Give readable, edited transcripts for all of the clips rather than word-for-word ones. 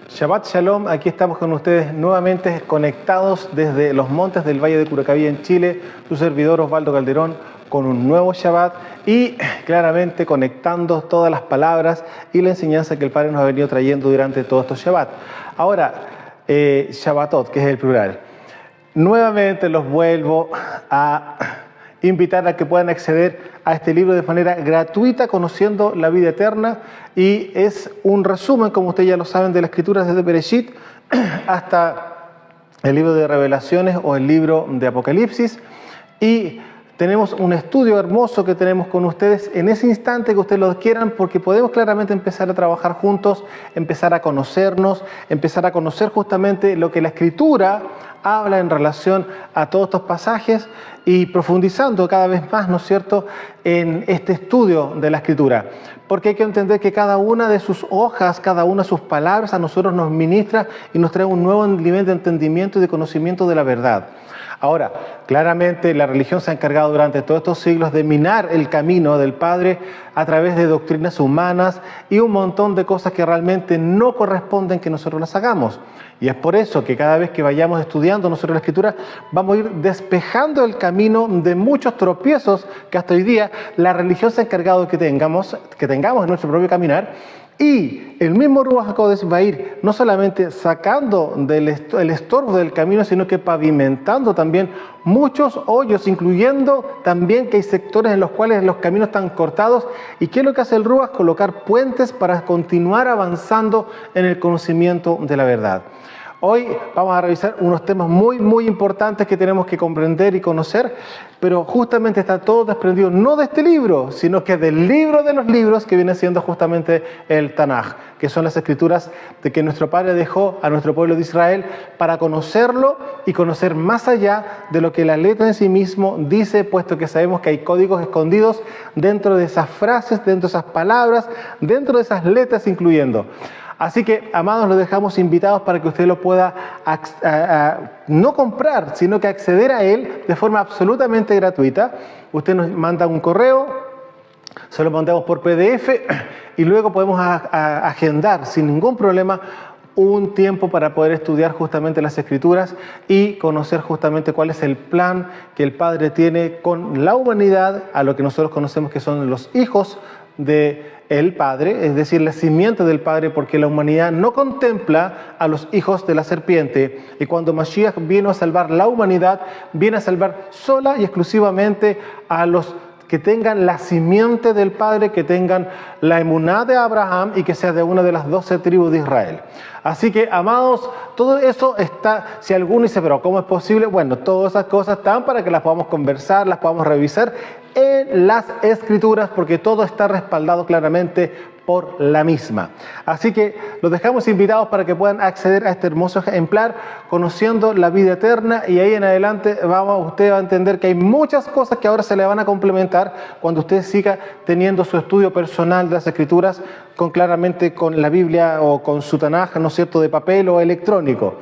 Shabbat Shalom, aquí estamos con ustedes nuevamente conectados desde los montes del Valle de Curacaví en Chile, su servidor Osvaldo Calderón con un nuevo Shabbat y claramente conectando todas las palabras y la enseñanza que el Padre nos ha venido trayendo durante todos estos Shabbat. Ahora, Shabbatot, que es el plural. Nuevamente los vuelvo a invitar a que puedan acceder a este libro de manera gratuita, conociendo la vida eterna, y es un resumen, como ustedes ya lo saben, de las escrituras desde Bereshit hasta el libro de Revelaciones o el libro de Apocalipsis, y tenemos un estudio hermoso que tenemos con ustedes en ese instante que ustedes lo quieran, porque podemos claramente empezar a trabajar juntos, empezar a conocernos, empezar a conocer justamente lo que la Escritura habla en relación a todos estos pasajes y profundizando cada vez más, ¿no es cierto?, en este estudio de la Escritura. Porque hay que entender que cada una de sus hojas, cada una de sus palabras a nosotros nos ministra y nos trae un nuevo nivel de entendimiento y de conocimiento de la verdad. Ahora, claramente la religión se ha encargado durante todos estos siglos de minar el camino del Padre a través de doctrinas humanas y un montón de cosas que realmente no corresponden que nosotros las hagamos. Y es por eso que cada vez que vayamos estudiando nosotros la Escritura, vamos a ir despejando el camino de muchos tropiezos que hasta hoy día la religión se ha encargado de que tengamos en nuestro propio caminar. Y el mismo Ruach HaKodesh va a ir no solamente sacando el estorbo del camino, sino que pavimentando también muchos hoyos, incluyendo también que hay sectores en los cuales los caminos están cortados. ¿Y qué es lo que hace el Ruach? Colocar puentes para continuar avanzando en el conocimiento de la verdad. Hoy vamos a revisar unos temas muy importantes que tenemos que comprender y conocer, pero justamente está todo desprendido no de este libro, sino que del libro de los libros que viene siendo justamente el Tanaj, que son las escrituras de que nuestro Padre dejó a nuestro pueblo de Israel para conocerlo y conocer más allá de lo que la letra en sí mismo dice, puesto que sabemos que hay códigos escondidos dentro de esas frases, dentro de esas palabras, dentro de esas letras incluyendo. Así que, amados, los dejamos invitados para que usted lo pueda no comprar, sino que acceder a él de forma absolutamente gratuita. Usted nos manda un correo, se lo mandamos por PDF y luego podemos agendar sin ningún problema un tiempo para poder estudiar justamente las Escrituras y conocer justamente cuál es el plan que el Padre tiene con la humanidad, a lo que nosotros conocemos que son los hijos de el Padre, es decir, la simiente del Padre, porque la humanidad no contempla a los hijos de la serpiente. Y cuando Mashiach vino a salvar la humanidad, viene a salvar sola y exclusivamente a los que tengan la simiente del Padre, que tengan la emuná de Abraham y que sea de una de las 12 tribus de Israel. Así que, amados, todo eso está, si alguno dice, pero ¿cómo es posible? Bueno, todas esas cosas están para que las podamos conversar, las podamos revisar en las Escrituras, porque todo está respaldado claramente por la misma. Así que los dejamos invitados para que puedan acceder a este hermoso ejemplar, conociendo la vida eterna, y ahí en adelante usted va a entender que hay muchas cosas que ahora se le van a complementar cuando usted siga teniendo su estudio personal de las Escrituras claramente con la Biblia o con su Tanaj, ¿no es cierto?, de papel o electrónico.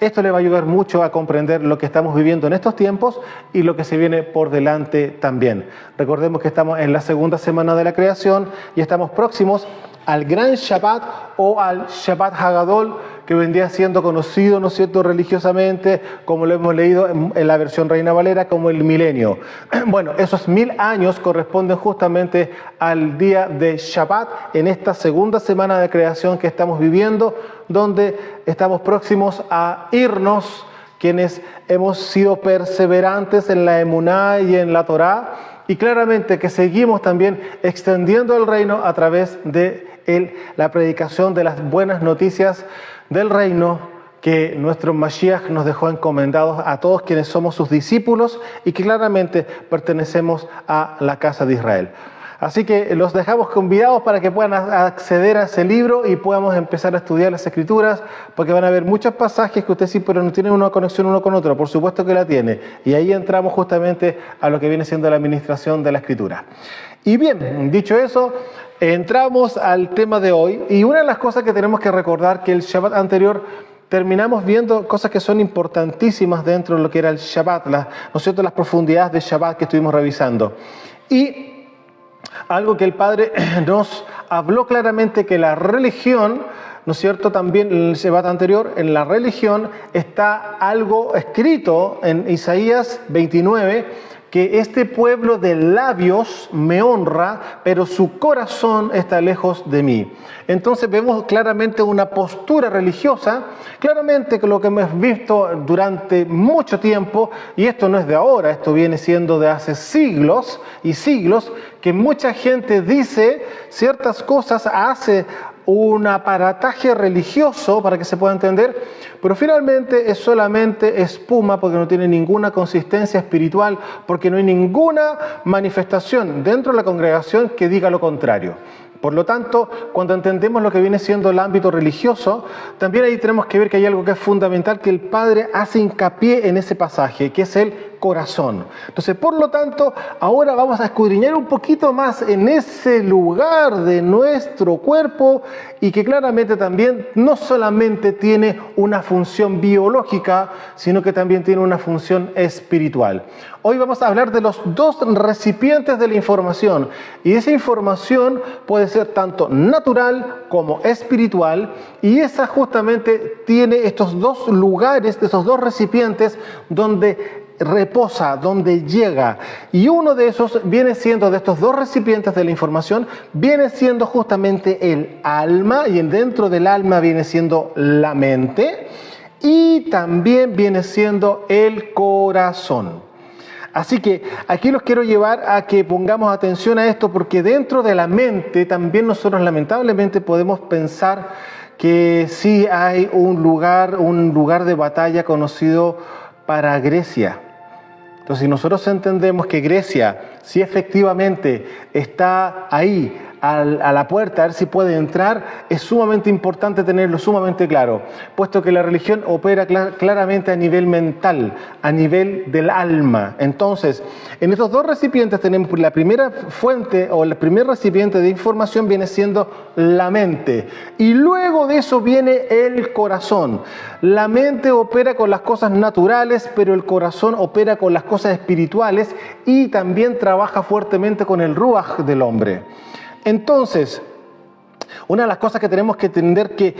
Esto le va a ayudar mucho a comprender lo que estamos viviendo en estos tiempos y lo que se viene por delante también. Recordemos que estamos en la segunda semana de la creación y estamos próximos al Gran Shabbat o al Shabbat Hagadol, que vendría siendo conocido, ¿no es cierto?, religiosamente, como lo hemos leído en la versión Reina Valera, como el milenio. Bueno, esos 1000 años corresponden justamente al día de Shabbat en esta segunda semana de creación que estamos viviendo, donde estamos próximos a irnos, quienes hemos sido perseverantes en la emuná y en la Torá, y claramente que seguimos también extendiendo el reino a través de la predicación de las buenas noticias del reino que nuestro Mashiach nos dejó encomendados a todos quienes somos sus discípulos y que claramente pertenecemos a la casa de Israel. Así que los dejamos convidados para que puedan acceder a ese libro y podamos empezar a estudiar las Escrituras, porque van a haber muchos pasajes que usted sí, pero no tienen una conexión uno con otro. Por supuesto que la tiene. Y ahí entramos justamente a lo que viene siendo la administración de la Escritura. Y bien, dicho eso, entramos al tema de hoy. Y una de las cosas que tenemos que recordar que el Shabbat anterior terminamos viendo cosas que son importantísimas dentro de lo que era el Shabbat, ¿no es cierto?, las profundidades del Shabbat que estuvimos revisando. Y algo que el Padre nos habló claramente, que la religión ¿no es cierto? También en el Shabbat anterior, en la religión, está algo escrito en Isaías 29, que este pueblo de labios me honra, pero su corazón está lejos de mí. Entonces vemos claramente una postura religiosa, claramente que lo que hemos visto durante mucho tiempo, y esto no es de ahora, esto viene siendo de hace siglos y siglos, que mucha gente dice ciertas cosas, hace un aparataje religioso para que se pueda entender, pero finalmente es solamente espuma porque no tiene ninguna consistencia espiritual, porque no hay ninguna manifestación dentro de la congregación que diga lo contrario. Por lo tanto, cuando entendemos lo que viene siendo el ámbito religioso, también ahí tenemos que ver que hay algo que es fundamental, que el Padre hace hincapié en ese pasaje, que es el corazón. Entonces, por lo tanto, ahora vamos a escudriñar un poquito más en ese lugar de nuestro cuerpo y que claramente también no solamente tiene una función biológica, sino que también tiene una función espiritual. Hoy vamos a hablar de los dos recipientes de la información, y esa información puede ser tanto natural como espiritual, y esa justamente tiene estos dos lugares, esos dos recipientes donde reposa, donde llega, y uno de esos viene siendo, de estos dos recipientes de la información, viene siendo justamente el alma, y dentro del alma viene siendo la mente, y también viene siendo el corazón. Así que aquí los quiero llevar a que pongamos atención a esto, porque dentro de la mente también nosotros lamentablemente podemos pensar que sí hay un lugar de batalla conocido para Grecia. Entonces, si nosotros entendemos que Grecia, si efectivamente está ahí, a la puerta, a ver si puede entrar, es sumamente importante tenerlo sumamente claro, puesto que la religión opera claramente a nivel mental, a nivel del alma. Entonces, en estos dos recipientes tenemos la primera fuente o el primer recipiente de información viene siendo la mente, y luego de eso viene el corazón. La mente opera con las cosas naturales, pero el corazón opera con las cosas espirituales y también trabaja fuertemente con el ruaj del hombre. Entonces, una de las cosas que tenemos que entender que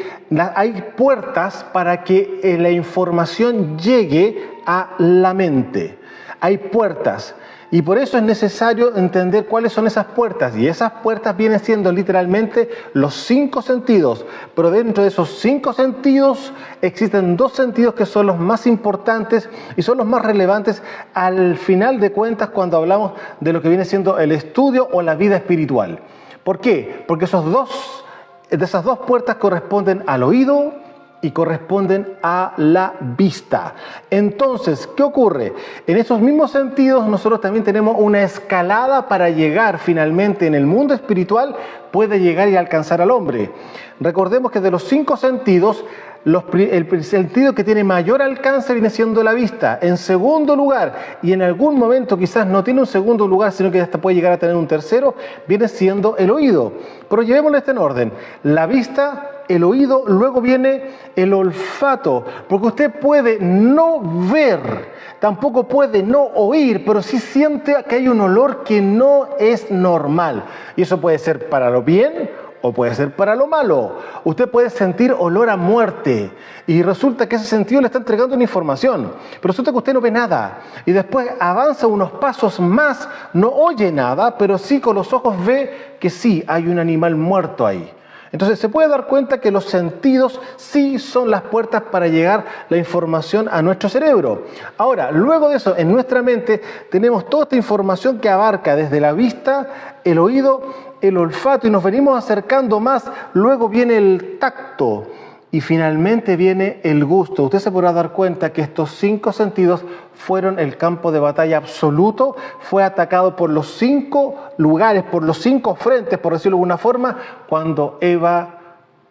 hay puertas para que la información llegue a la mente. Hay puertas. Y por eso es necesario entender cuáles son esas puertas. Y esas puertas vienen siendo literalmente los 5 sentidos. Pero dentro de esos 5 sentidos existen 2 sentidos que son los más importantes y son los más relevantes al final de cuentas cuando hablamos de lo que viene siendo el estudio o la vida espiritual. ¿Por qué? Porque esas dos puertas corresponden al oído y corresponden a la vista. Entonces, ¿qué ocurre? En esos mismos sentidos nosotros también tenemos una escalada para llegar finalmente en el mundo espiritual, puede llegar y alcanzar al hombre. Recordemos que de los 5 sentidos, el sentido que tiene mayor alcance viene siendo la vista. En segundo lugar, y en algún momento quizás no tiene un segundo lugar, sino que hasta puede llegar a tener un tercero, viene siendo el oído. Pero llevémoslo en orden. La vista, el oído, luego viene el olfato, porque usted puede no ver, tampoco puede no oír, pero sí siente que hay un olor que no es normal. Y eso puede ser para lo bien o puede ser para lo malo. Usted puede sentir olor a muerte y resulta que ese sentido le está entregando una información, pero resulta que usted no ve nada y después avanza unos pasos más, no oye nada, pero sí con los ojos ve que sí hay un animal muerto ahí. Entonces se puede dar cuenta que los sentidos sí son las puertas para llegar la información a nuestro cerebro. Ahora, luego de eso, en nuestra mente tenemos toda esta información que abarca desde la vista, el oído, el olfato, y nos venimos acercando más. Luego viene el tacto y finalmente viene el gusto. Usted se podrá dar cuenta que estos 5 sentidos fueron el campo de batalla absoluto, fue atacado por los 5 lugares, por los 5 frentes, por decirlo de alguna forma, cuando Eva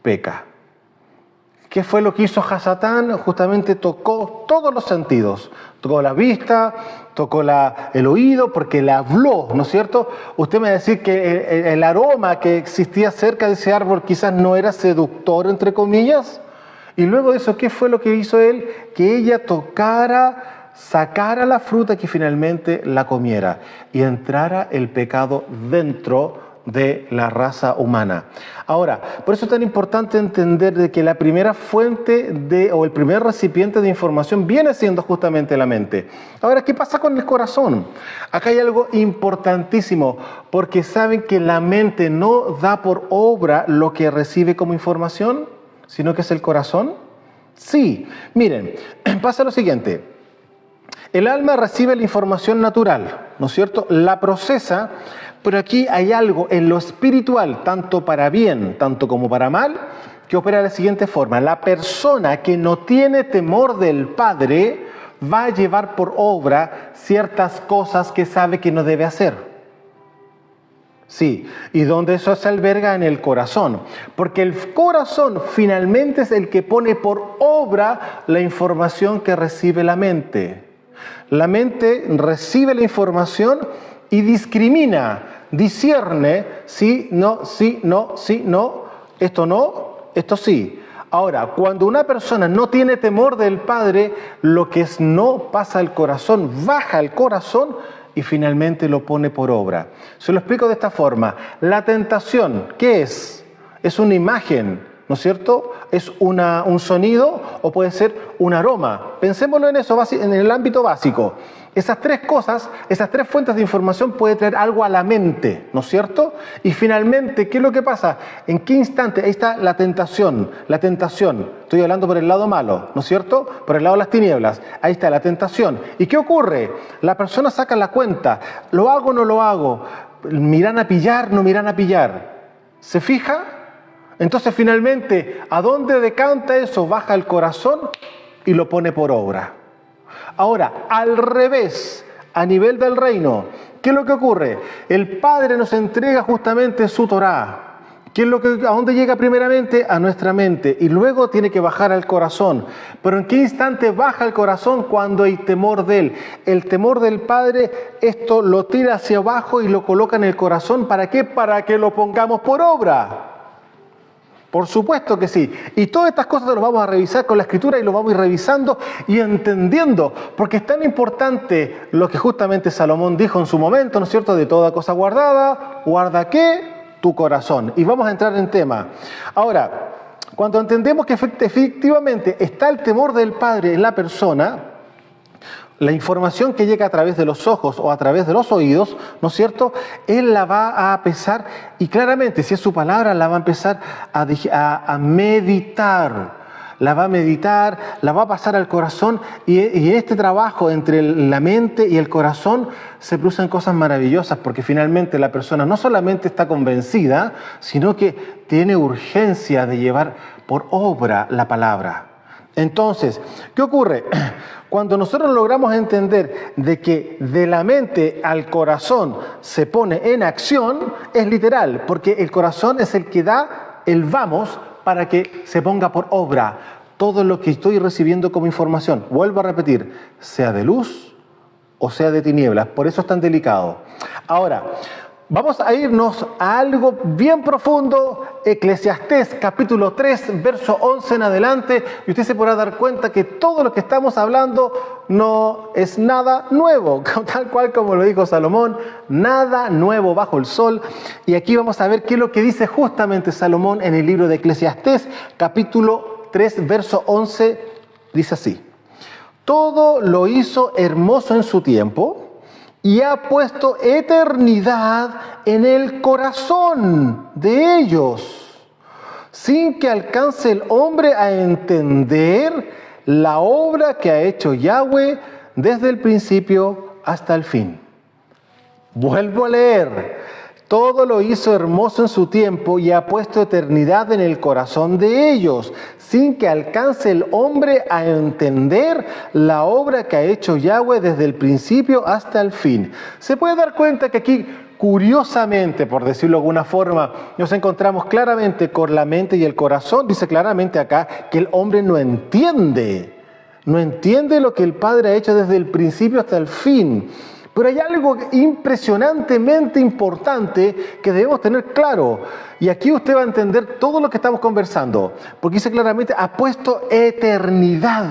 peca. ¿Qué fue lo que hizo Hasatán? Justamente tocó todos los sentidos. Tocó la vista, tocó el oído, porque le habló, ¿no es cierto? Usted me va a decir que el aroma que existía cerca de ese árbol quizás no era seductor, entre comillas. Y luego de eso, ¿qué fue lo que hizo él? Que ella tocara, sacara la fruta, que finalmente la comiera y entrara el pecado dentro de la raza humana. Ahora, por eso es tan importante entender de que la primera fuente o el primer recipiente de información viene siendo justamente la mente. Ahora, ¿qué pasa con el corazón? Acá hay algo importantísimo, porque saben que la mente no da por obra lo que recibe como información, sino que es el corazón. Sí, miren, pasa lo siguiente. El alma recibe la información natural, ¿no es cierto? La procesa. Pero aquí hay algo en lo espiritual, tanto para bien, tanto como para mal, que opera de la siguiente forma. La persona que no tiene temor del Padre va a llevar por obra ciertas cosas que sabe que no debe hacer. Sí, y donde eso se alberga en el corazón. Porque el corazón finalmente es el que pone por obra la información que recibe la mente. La mente recibe la información y discrimina, discierne, sí, no, esto sí. Ahora, cuando una persona no tiene temor del Padre, lo que es no pasa al corazón, baja al corazón y finalmente lo pone por obra. Se lo explico de esta forma. La tentación, ¿qué es? Es una imagen, ¿no es cierto? Es un sonido o puede ser un aroma. Pensémoslo en eso, en el ámbito básico. Esas tres cosas, esas tres fuentes de información pueden traer algo a la mente, ¿no es cierto? Y finalmente, ¿qué es lo que pasa? ¿En qué instante? Ahí está la tentación, Estoy hablando por el lado malo, ¿no es cierto? Por el lado de las tinieblas. Ahí está la tentación. ¿Y qué ocurre? La persona saca la cuenta. ¿Lo hago o no lo hago? ¿Miran a pillar? ¿No miran a pillar? ¿Se fija? Entonces finalmente, ¿a dónde decanta eso? Baja el corazón y lo pone por obra. Ahora, al revés, a nivel del reino, ¿qué es lo que ocurre? El Padre nos entrega justamente su Torá. ¿A dónde llega primeramente? A nuestra mente y luego tiene que bajar al corazón. Pero ¿en qué instante baja el corazón? Cuando hay temor de Él. El temor del Padre, esto lo tira hacia abajo y lo coloca en el corazón. ¿Para qué? Para que lo pongamos por obra. Por supuesto que sí. Y todas estas cosas las vamos a revisar con la Escritura y lo vamos a ir revisando y entendiendo. Porque es tan importante lo que justamente Salomón dijo en su momento, ¿no es cierto? De toda cosa guardada, ¿guarda qué? Tu corazón. Y vamos a entrar en tema. Ahora, cuando entendemos que efectivamente está el temor del Padre en la persona, la información que llega a través de los ojos o a través de los oídos, ¿no es cierto? Él la va a pesar y claramente, si es su palabra, la va a empezar a meditar. La va a meditar, la va a pasar al corazón y en este trabajo entre la mente y el corazón se producen cosas maravillosas porque finalmente la persona no solamente está convencida, sino que tiene urgencia de llevar por obra la palabra. Entonces, ¿qué ocurre? Cuando nosotros logramos entender de que de la mente al corazón se pone en acción, es literal, porque el corazón es el que da el vamos para que se ponga por obra todo lo que estoy recibiendo como información. Vuelvo a repetir, sea de luz o sea de tinieblas, por eso es tan delicado. Ahora, vamos a irnos a algo bien profundo, Eclesiastés capítulo 3, verso 11 en adelante, y usted se podrá dar cuenta que todo lo que estamos hablando no es nada nuevo, tal cual como lo dijo Salomón, nada nuevo bajo el sol. Y aquí vamos a ver qué es lo que dice justamente Salomón en el libro de Eclesiastés, capítulo 3, verso 11, dice así: todo lo hizo hermoso en su tiempo, y ha puesto eternidad en el corazón de ellos, sin que alcance el hombre a entender la obra que ha hecho Yahweh desde el principio hasta el fin. Vuelvo a leer. Todo lo hizo hermoso en su tiempo y ha puesto eternidad en el corazón de ellos, sin que alcance el hombre a entender la obra que ha hecho Yahweh desde el principio hasta el fin. Se puede dar cuenta que aquí, curiosamente, por decirlo de alguna forma, nos encontramos claramente con la mente y el corazón. Dice claramente acá que el hombre no entiende lo que el Padre ha hecho desde el principio hasta el fin. Pero hay algo impresionantemente importante que debemos tener claro. Y aquí usted va a entender todo lo que estamos conversando. Porque dice claramente, ha puesto eternidad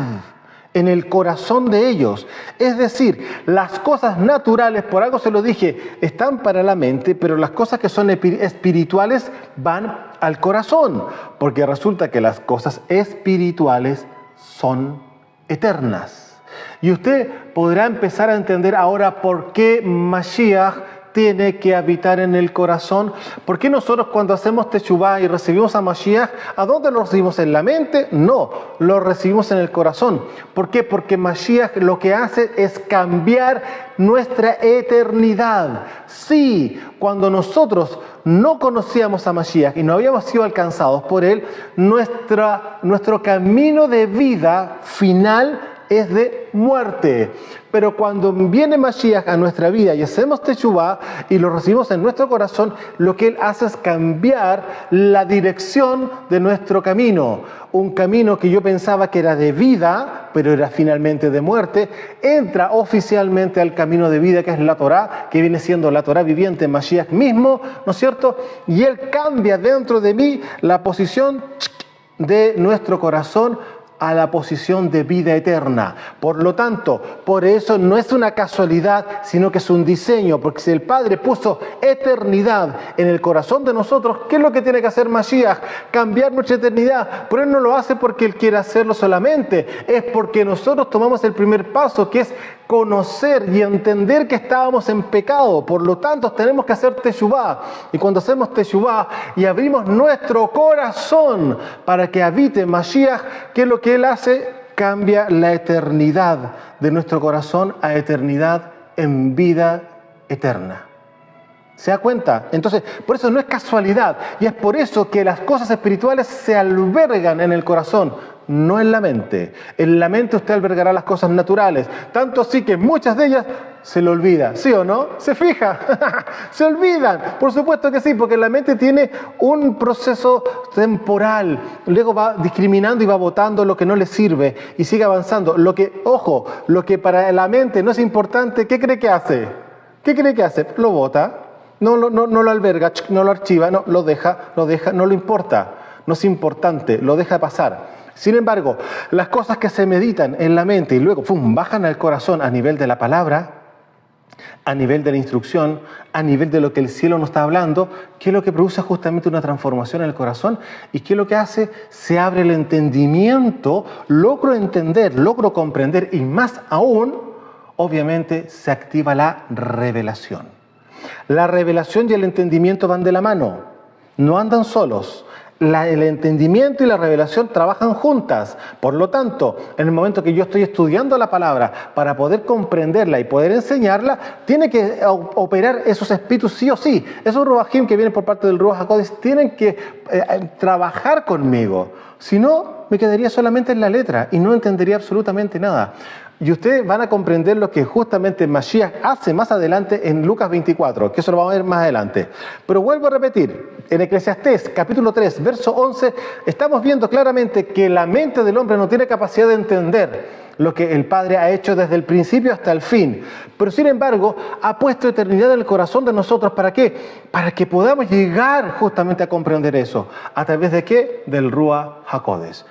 en el corazón de ellos. Es decir, las cosas naturales, por algo se lo dije, están para la mente, pero las cosas que son espirituales van al corazón, porque resulta que las cosas espirituales son eternas. Y usted podrá empezar a entender ahora por qué Mashiach tiene que habitar en el corazón. ¿Por qué nosotros cuando hacemos Teshuvá y recibimos a Mashiach, ¿a dónde lo recibimos? ¿En la mente? No, lo recibimos en el corazón. ¿Por qué? Porque Mashiach lo que hace es cambiar nuestra eternidad. Sí, cuando nosotros no conocíamos a Mashiach y no habíamos sido alcanzados por él, nuestro camino de vida final es de muerte. Pero cuando viene Mashiach a nuestra vida y hacemos Teshuvá y lo recibimos en nuestro corazón, lo que él hace es cambiar la dirección de nuestro camino. Un camino que yo pensaba que era de vida, pero era finalmente de muerte, entra oficialmente al camino de vida, que es la Torá, que viene siendo la Torá viviente, Mashiach mismo, ¿no es cierto? Y él cambia dentro de mí la posición de nuestro corazón a la posición de vida eterna. Por lo tanto, por eso no es una casualidad, sino que es un diseño, porque si el Padre puso eternidad en el corazón de nosotros, ¿qué es lo que tiene que hacer Mashiach? Cambiar nuestra eternidad. Pero él no lo hace porque él quiere hacerlo solamente, es porque nosotros tomamos el primer paso, que es conocer y entender que estábamos en pecado. Por lo tanto, tenemos que hacer Teshuvá. Y cuando hacemos Teshuvá y abrimos nuestro corazón para que habite Mashiach, ¿qué es lo que él hace? Cambia la eternidad de nuestro corazón a eternidad en vida eterna. ¿Se da cuenta? Entonces, por eso no es casualidad. Y es por eso que las cosas espirituales se albergan en el corazón, no en la mente. En la mente usted albergará las cosas naturales. Tanto así que muchas de ellas se le olvida. ¿Sí o no? ¿Se fija? Se olvidan. Por supuesto que sí, porque la mente tiene un proceso temporal. Luego va discriminando y va botando lo que no le sirve y sigue avanzando. Lo que para la mente no es importante, ¿qué cree que hace? ¿Qué cree que hace? Lo bota. No lo alberga, no lo archiva, no lo deja, no le importa. No es importante, lo deja pasar. Sin embargo, las cosas que se meditan en la mente y luego bajan al corazón a nivel de la palabra, a nivel de la instrucción, a nivel de lo que el cielo nos está hablando, ¿qué es lo que produce justamente una transformación en el corazón? ¿Y qué es lo que hace? Se abre el entendimiento, logro entender, logro comprender y más aún, obviamente, se activa la revelación. La revelación y el entendimiento van de la mano, no andan solos. El entendimiento y la revelación trabajan juntas. Por lo tanto, en el momento que yo estoy estudiando la palabra para poder comprenderla y poder enseñarla, tiene que operar esos espíritus sí o sí. Esos Ruajim que vienen por parte del Ruach HaKodesh tienen que trabajar conmigo. Si no, me quedaría solamente en la letra y no entendería absolutamente nada. Y ustedes van a comprender lo que justamente Mashiach hace más adelante en Lucas 24, que eso lo vamos a ver más adelante. Pero vuelvo a repetir, en Eclesiastés capítulo 3, verso 11, estamos viendo claramente que la mente del hombre no tiene capacidad de entender lo que el Padre ha hecho desde el principio hasta el fin. Pero sin embargo, ha puesto eternidad en el corazón de nosotros. ¿Para qué? Para que podamos llegar justamente a comprender eso. ¿A través de qué? Del Ruach HaKodesh.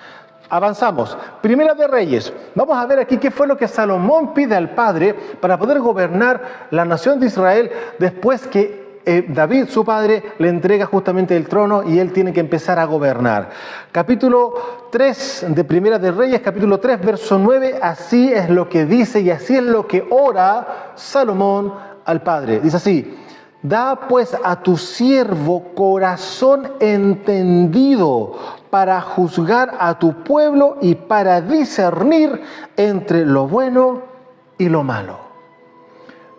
Avanzamos. Primera de Reyes. Vamos a ver aquí qué fue lo que Salomón pide al Padre para poder gobernar la nación de Israel después que David, su padre, le entrega justamente el trono y él tiene que empezar a gobernar. Capítulo 3 de Primera de Reyes, capítulo 3, verso 9, así es lo que dice y así es lo que ora Salomón al Padre. Dice así: da pues a tu siervo corazón entendido para juzgar a tu pueblo y para discernir entre lo bueno y lo malo.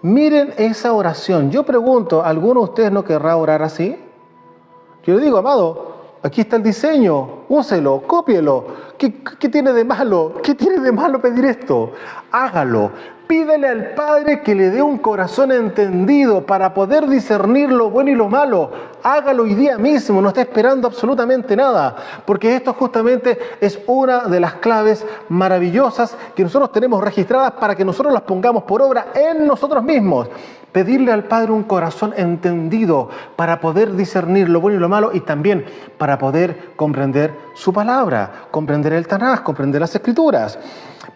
Miren esa oración. Yo pregunto, ¿alguno de ustedes no querrá orar así? Yo le digo, amado, aquí está el diseño, úselo, cópielo. ¿Qué tiene de malo? ¿Qué tiene de malo pedir esto? Hágalo. Pídele al Padre que le dé un corazón entendido para poder discernir lo bueno y lo malo. Hágalo hoy día mismo, no está esperando absolutamente nada, porque esto justamente es una de las claves maravillosas que nosotros tenemos registradas para que nosotros las pongamos por obra en nosotros mismos. Pedirle al Padre un corazón entendido para poder discernir lo bueno y lo malo y también para poder comprender su palabra, comprender el Tanaj, comprender las Escrituras.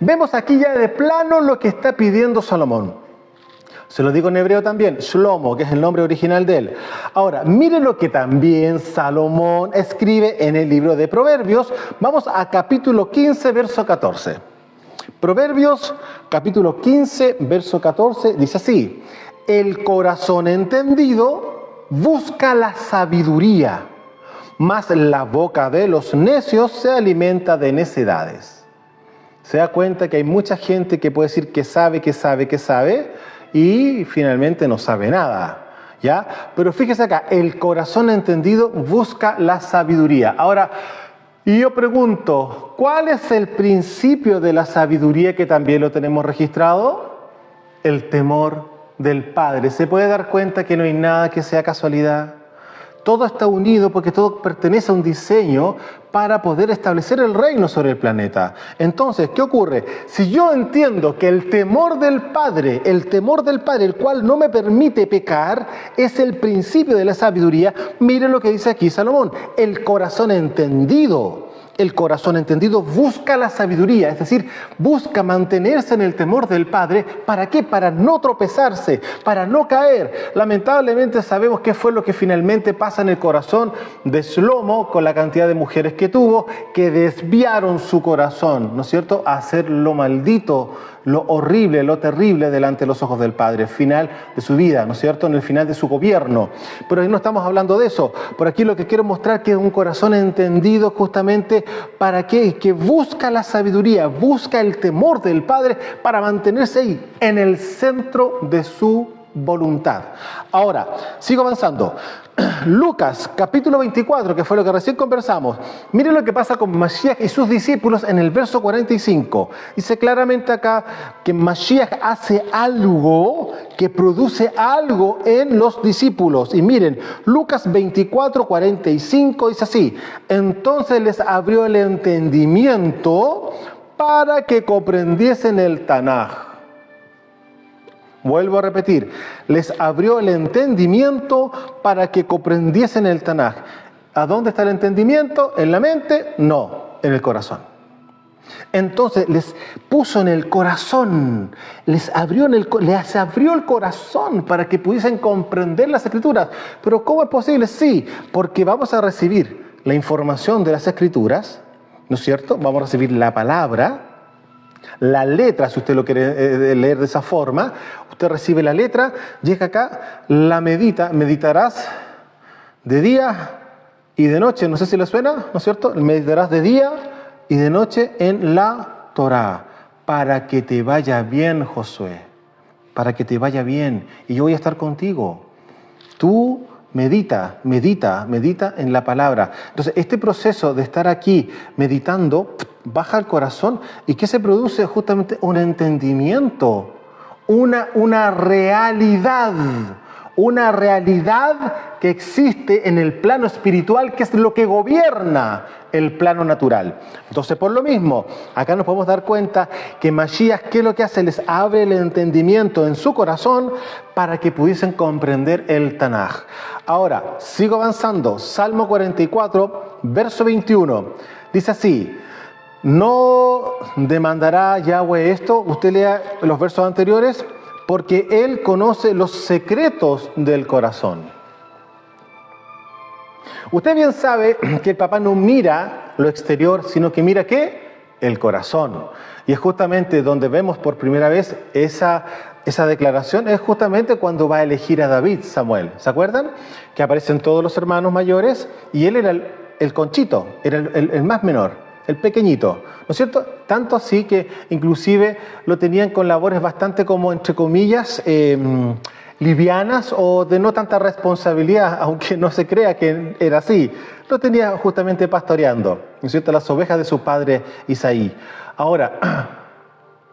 Vemos aquí ya de plano lo que está pidiendo Salomón. Se lo digo en hebreo también, Shlomo, que es el nombre original de él. Ahora, miren lo que también Salomón escribe en el libro de Proverbios. Vamos a capítulo 15, verso 14. Proverbios, capítulo 15, verso 14, dice así: el corazón entendido busca la sabiduría, mas la boca de los necios se alimenta de necedades. Se da cuenta que hay mucha gente que puede decir que sabe, y finalmente no sabe nada, ¿ya? Pero fíjese acá, el corazón entendido busca la sabiduría. Ahora, y yo pregunto, ¿cuál es el principio de la sabiduría que también lo tenemos registrado? El temor del Padre. ¿Se puede dar cuenta que no hay nada que sea casualidad? Todo está unido porque todo pertenece a un diseño para poder establecer el reino sobre el planeta. Entonces, ¿qué ocurre? Si yo entiendo que el temor del Padre, el cual no me permite pecar, es el principio de la sabiduría, miren lo que dice aquí Salomón: el corazón entendido. El corazón entendido busca la sabiduría, es decir, busca mantenerse en el temor del Padre. ¿Para qué? Para no tropezarse, para no caer. Lamentablemente sabemos qué fue lo que finalmente pasa en el corazón de Shlomo con la cantidad de mujeres que tuvo, que desviaron su corazón, ¿no es cierto?, a hacer lo maldito, lo horrible, lo terrible delante de los ojos del Padre, final de su vida, ¿no es cierto?, en el final de su gobierno. Pero ahí no estamos hablando de eso. Por aquí lo que quiero mostrar que es un corazón entendido justamente para qué, que busca la sabiduría, busca el temor del Padre para mantenerse ahí, en el centro de su voluntad. Ahora, sigo avanzando. Lucas, capítulo 24, que fue lo que recién conversamos. Miren lo que pasa con Mashiach y sus discípulos en el verso 45. Dice claramente acá que Mashiach hace algo, que produce algo en los discípulos. Y miren, Lucas 24, 45 dice así: entonces les abrió el entendimiento para que comprendiesen el Tanaj. Vuelvo a repetir, les abrió el entendimiento para que comprendiesen el Tanaj. ¿A dónde está el entendimiento? ¿En la mente? No, en el corazón. Entonces les puso en el corazón, les abrió el corazón para que pudiesen comprender las Escrituras. ¿Pero cómo es posible? Sí, porque vamos a recibir la información de las Escrituras, ¿no es cierto? Vamos a recibir la palabra, la letra, si usted lo quiere leer de esa forma. Usted recibe la letra, llega acá, la meditarás de día y de noche. No sé si le suena, ¿no es cierto? Meditarás de día y de noche en la Torá, para que te vaya bien, Josué, para que te vaya bien, y yo voy a estar contigo. Tú medita en la palabra. Entonces, este proceso de estar aquí meditando baja al corazón. ¿Y qué se produce? Justamente un entendimiento, una realidad que existe en el plano espiritual, que es lo que gobierna el plano natural. Entonces, por lo mismo, acá nos podemos dar cuenta que Mashiach, ¿qué es lo que hace? Les abre el entendimiento en su corazón para que pudiesen comprender el Tanaj. Ahora, sigo avanzando. Salmo 44, verso 21. Dice así: no demandará Yahweh esto. Usted lea los versos anteriores. Porque Él conoce los secretos del corazón. Usted bien sabe que el papá no mira lo exterior, sino que mira ¿qué? El corazón. Y es justamente donde vemos por primera vez esa declaración, es justamente cuando va a elegir a David, Samuel. ¿Se acuerdan? Que aparecen todos los hermanos mayores y él era el conchito, era el más menor, el pequeñito, ¿no es cierto? Tanto así que inclusive lo tenían con labores bastante como, entre comillas, livianas o de no tanta responsabilidad, aunque no se crea que era así. Lo tenía justamente pastoreando, ¿no es cierto?, las ovejas de su padre Isaí. Ahora,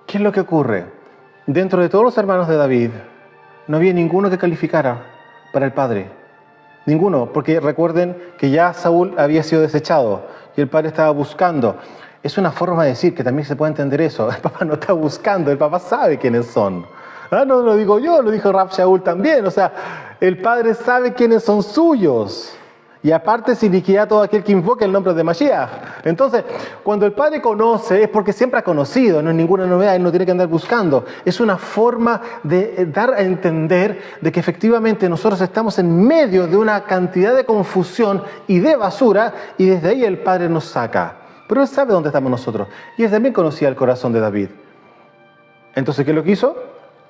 ¿qué es lo que ocurre? Dentro de todos los hermanos de David, no había ninguno que calificara para el padre. Ninguno, porque recuerden que ya Saúl había sido desechado y el padre estaba buscando. Es una forma de decir que también se puede entender eso. El papá no está buscando, el papá sabe quiénes son. No lo digo yo, lo dijo Rab Shaul también. O sea, el padre sabe quiénes son suyos. y aparte sin iniquidad todo aquel que invoque el nombre de Mashiach. Entonces, cuando el Padre conoce, es porque siempre ha conocido, no es ninguna novedad, Él no tiene que andar buscando. Es una forma de dar a entender de que efectivamente nosotros estamos en medio de una cantidad de confusión y de basura, y desde ahí el Padre nos saca. Pero Él sabe dónde estamos nosotros, y Él también conocía el corazón de David. Entonces, ¿qué es lo que hizo?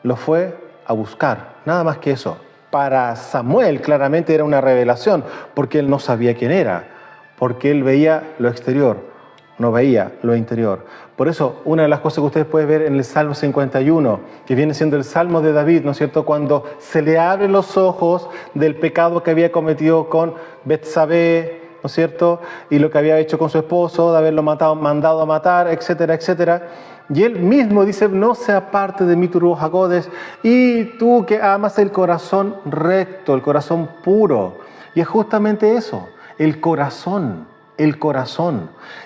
Lo fue a buscar, nada más que eso. Para Samuel claramente era una revelación, porque él no sabía quién era, porque él veía lo exterior, no veía lo interior. Por eso, una de las cosas que ustedes pueden ver en el Salmo 51, que viene siendo el Salmo de David, ¿no es cierto?, cuando se le abren los ojos del pecado que había cometido con Betsabé, ¿no es cierto?, y lo que había hecho con su esposo, de haberlo mandado a matar, etcétera, etcétera. Y él mismo dice, no se aparte de mí tu Ruach HaKodesh, y tú que amas el corazón recto, el corazón puro. Y es justamente eso, el corazón.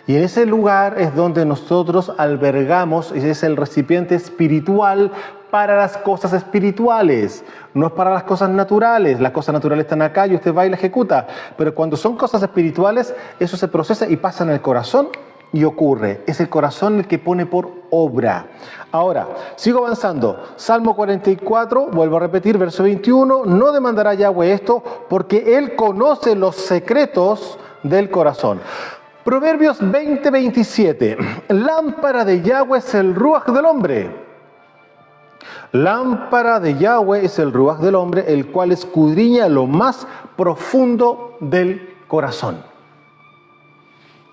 Y en ese lugar es donde nosotros albergamos, y es el recipiente espiritual para las cosas espirituales, no es para las cosas naturales. Las cosas naturales están acá y usted va y las ejecuta. Pero cuando son cosas espirituales, eso se procesa y pasa en el corazón. Y ocurre, es el corazón el que pone por obra. Ahora, sigo avanzando. Salmo 44, vuelvo a repetir, verso 21. No demandará Yahweh esto, porque Él conoce los secretos del corazón. Proverbios 20, 27. Lámpara de Yahweh es el ruaj del hombre. Lámpara de Yahweh es el ruaj del hombre, el cual escudriña lo más profundo del corazón.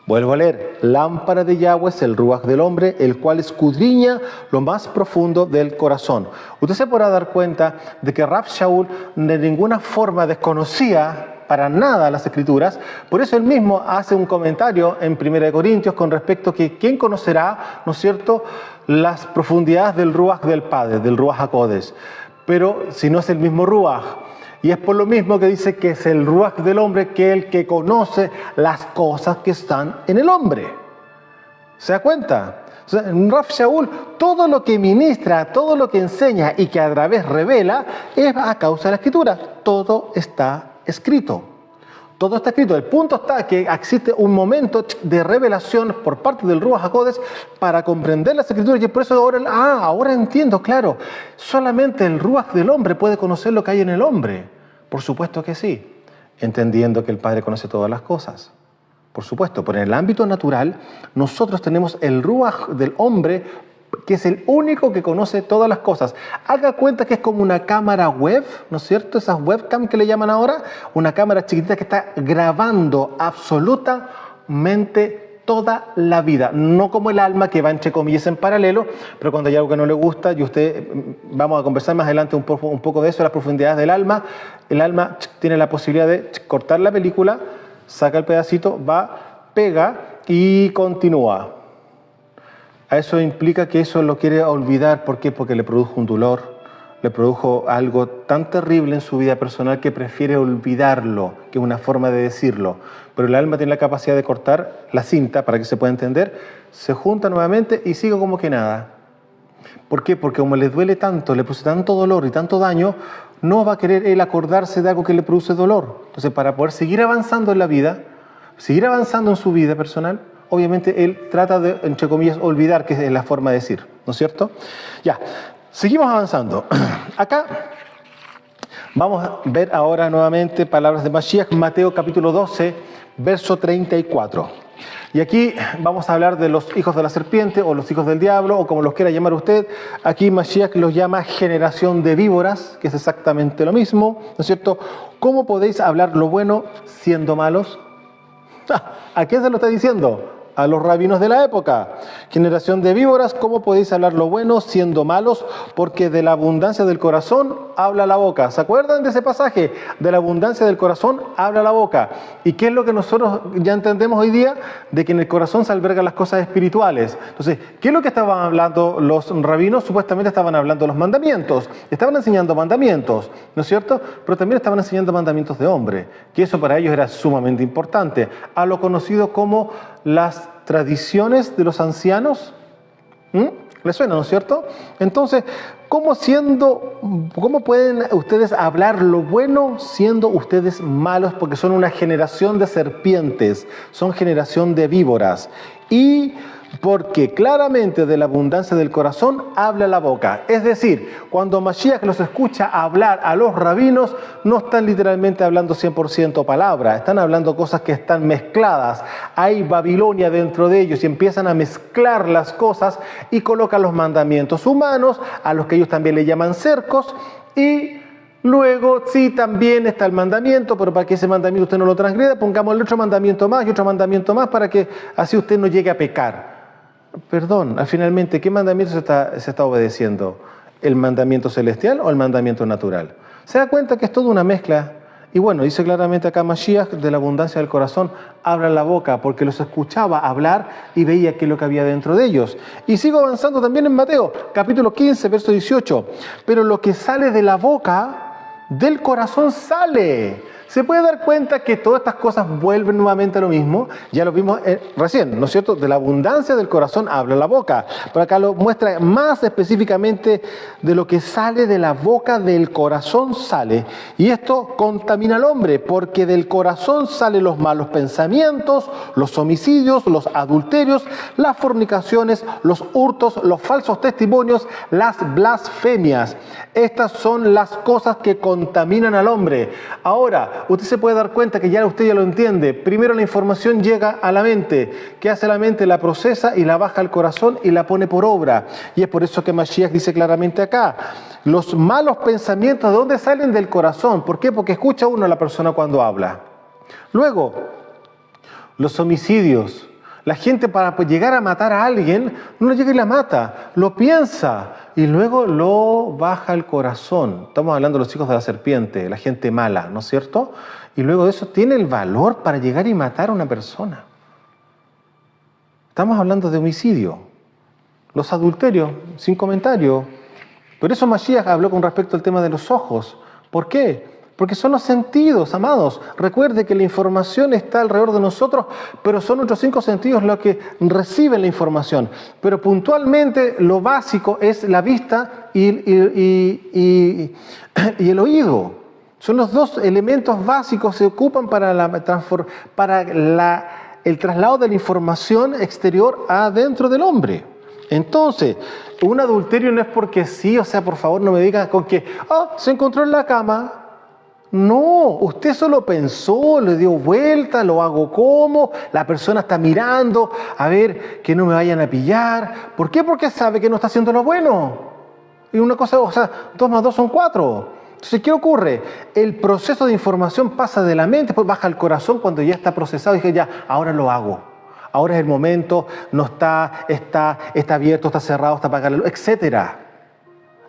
Vuelvo a leer, lámpara de Yahweh es el ruaj del hombre, el cual escudriña lo más profundo del corazón. Usted se podrá dar cuenta de que Rav Shaul de ninguna forma desconocía para nada las Escrituras, por eso él mismo hace un comentario en 1 Corintios con respecto a que quién conocerá, ¿no es cierto?, las profundidades del ruaj del Padre, del ruaj HaKodesh, pero si no es el mismo ruaj. Y es por lo mismo que dice que es el ruaj del hombre, que el que conoce las cosas que están en el hombre. ¿Se da cuenta? O sea, en Rav Shaul, todo lo que ministra, todo lo que enseña y que a través revela, es a causa de la Escritura. Todo está escrito. Todo está escrito. El punto está que existe un momento de revelación por parte del Ruach HaKodesh para comprender las Escrituras. Y por eso ahora entiendo, claro. Solamente el Ruach del hombre puede conocer lo que hay en el hombre. Por supuesto que sí. Entendiendo que el Padre conoce todas las cosas. Por supuesto. Pero en el ámbito natural, nosotros tenemos el Ruach del hombre, que es el único que conoce todas las cosas. Haga cuenta que es como una cámara web, ¿no es cierto? Esas webcam que le llaman ahora, una cámara chiquitita que está grabando absolutamente toda la vida. No como el alma que va entre comillas en paralelo, pero cuando hay algo que no le gusta, y usted, vamos a conversar más adelante un poco de eso, las profundidades del alma. El alma tiene la posibilidad de cortar la película, saca el pedacito, va, pega y continúa. A eso implica que eso lo quiere olvidar. ¿Por qué? Porque le produjo un dolor, le produjo algo tan terrible en su vida personal que prefiere olvidarlo, que es una forma de decirlo. Pero el alma tiene la capacidad de cortar la cinta, para que se pueda entender, se junta nuevamente y sigue como que nada. ¿Por qué? Porque como le duele tanto, le produce tanto dolor y tanto daño, no va a querer él acordarse de algo que le produce dolor. Entonces, para poder seguir avanzando en la vida, seguir avanzando en su vida personal, obviamente él trata de, entre comillas, olvidar, que es la forma de decir, ¿no es cierto? Ya, seguimos avanzando. Acá vamos a ver ahora nuevamente palabras de Mashiach, Mateo capítulo 12, verso 34. Y aquí vamos a hablar de los hijos de la serpiente, o los hijos del diablo, o como los quiera llamar usted. Aquí Mashiach los llama generación de víboras, que es exactamente lo mismo, ¿no es cierto? ¿Cómo podéis hablar lo bueno siendo malos? ¿A quién se lo está diciendo? A los rabinos de la época. Generación de víboras, ¿cómo podéis hablar lo bueno siendo malos? Porque de la abundancia del corazón habla la boca. ¿Se acuerdan de ese pasaje? De la abundancia del corazón habla la boca. ¿Y qué es lo que nosotros ya entendemos hoy día? De que en el corazón se albergan las cosas espirituales. Entonces, ¿qué es lo que estaban hablando los rabinos? Supuestamente estaban hablando los mandamientos. Estaban enseñando mandamientos, ¿no es cierto? Pero también estaban enseñando mandamientos de hombre, que eso para ellos era sumamente importante. A lo conocido como las tradiciones de los ancianos. ¿Les suena, no es cierto? Entonces, ¿cómo pueden ustedes hablar lo bueno siendo ustedes malos? Porque son una generación de serpientes, son generación de víboras. Y porque claramente de la abundancia del corazón habla la boca. Es decir, cuando Mashiach los escucha hablar a los rabinos, no están literalmente hablando 100% palabra, están hablando cosas que están mezcladas. Hay Babilonia dentro de ellos y empiezan a mezclar las cosas y colocan los mandamientos humanos, a los que ellos también le llaman cercos, y luego sí también está el mandamiento, pero para que ese mandamiento usted no lo transgreda, pongámosle otro mandamiento más y otro mandamiento más para que así usted no llegue a pecar. Perdón, finalmente, ¿qué mandamiento se está obedeciendo? ¿El mandamiento celestial o el mandamiento natural? ¿Se da cuenta que es toda una mezcla? Y bueno, dice claramente acá Mashiach, de la abundancia del corazón, habla la boca, porque los escuchaba hablar y veía qué es lo que había dentro de ellos. Y sigo avanzando también en Mateo, capítulo 15, verso 18. Pero lo que sale de la boca, del corazón sale. Se puede dar cuenta que todas estas cosas vuelven nuevamente a lo mismo. Ya lo vimos recién, ¿no es cierto? De la abundancia del corazón habla la boca. Pero acá lo muestra más específicamente de lo que sale de la boca del corazón sale. Y esto contamina al hombre, porque del corazón salen los malos pensamientos, los homicidios, los adulterios, las fornicaciones, los hurtos, los falsos testimonios, las blasfemias. Estas son las cosas que contaminan al hombre. Ahora, usted se puede dar cuenta que usted ya lo entiende. Primero la información llega a la mente. ¿Qué hace la mente? La procesa y la baja al corazón y la pone por obra. Y es por eso que Mashiach dice claramente acá, los malos pensamientos, ¿de dónde salen? Del corazón. ¿Por qué? Porque escucha uno a la persona cuando habla. Luego, los homicidios. La gente para llegar a matar a alguien, no llega y la mata, lo piensa y luego lo baja al corazón. Estamos hablando de los hijos de la serpiente, la gente mala, ¿no es cierto? Y luego de eso tiene el valor para llegar y matar a una persona. Estamos hablando de homicidio. Los adulterios, sin comentario. Por eso Mashiach habló con respecto al tema de los ojos. ¿Por qué? Porque son los sentidos, amados. Recuerde que la información está alrededor de nosotros, pero son nuestros 5 sentidos los que reciben la información. Pero puntualmente lo básico es la vista y el oído. Son los 2 elementos básicos que se ocupan para el traslado de la información exterior adentro del hombre. Entonces, un adulterio no es porque sí, o sea, por favor no me digan con que se encontró en la cama. No, usted solo pensó, le dio vuelta, lo hago como, la persona está mirando, a ver, que no me vayan a pillar. ¿Por qué? Porque sabe que no está haciendo lo bueno. Y una cosa, 2 más 2 son 4. Entonces, ¿qué ocurre? El proceso de información pasa de la mente, después baja al corazón cuando ya está procesado y dije, ya, ahora lo hago. Ahora es el momento, no está abierto, está cerrado, está apagado, etc.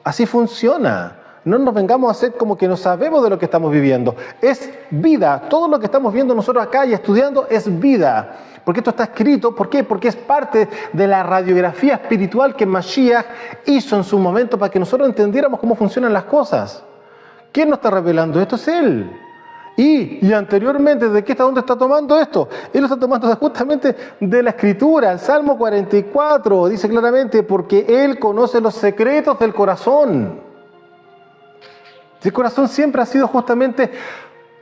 Así funciona. No nos vengamos a hacer como que no sabemos de lo que estamos viviendo. Es vida. Todo lo que estamos viendo nosotros acá y estudiando es vida. Porque esto está escrito. ¿Por qué? Porque es parte de la radiografía espiritual que Mashiach hizo en su momento para que nosotros entendiéramos cómo funcionan las cosas. ¿Quién nos está revelando esto? Es Él. Y anteriormente, ¿dónde está tomando esto? Él lo está tomando justamente de la Escritura. El Salmo 44 dice claramente, porque Él conoce los secretos del corazón. El corazón siempre ha sido justamente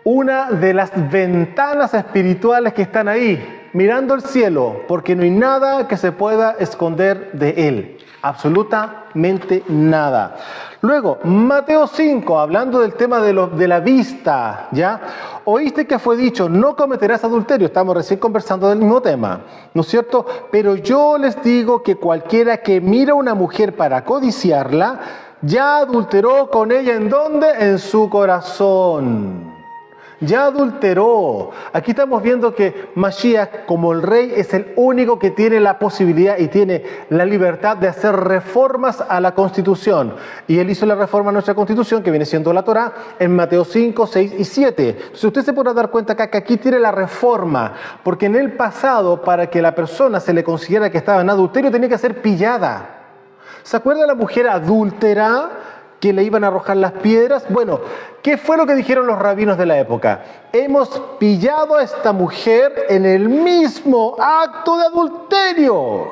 una de las ventanas espirituales que están ahí, mirando el cielo, porque no hay nada que se pueda esconder de Él. Absolutamente nada. Luego, Mateo 5, hablando del tema de la vista, ¿ya? Oíste que fue dicho, no cometerás adulterio. Estamos recién conversando del mismo tema, ¿no es cierto? Pero yo les digo que cualquiera que mira a una mujer para codiciarla, ya adulteró con ella. ¿En dónde? En su corazón. Ya adulteró. Aquí estamos viendo que Mashiach, como el rey, es el único que tiene la posibilidad y tiene la libertad de hacer reformas a la Constitución. Y él hizo la reforma a nuestra Constitución, que viene siendo la Torá, en Mateo 5, 6 y 7. Si usted se podrá dar cuenta acá que aquí tiene la reforma, porque en el pasado, para que la persona se le considerara que estaba en adulterio, tenía que ser pillada. ¿Se acuerda de la mujer adúltera que le iban a arrojar las piedras? Bueno, ¿qué fue lo que dijeron los rabinos de la época? Hemos pillado a esta mujer en el mismo acto de adulterio.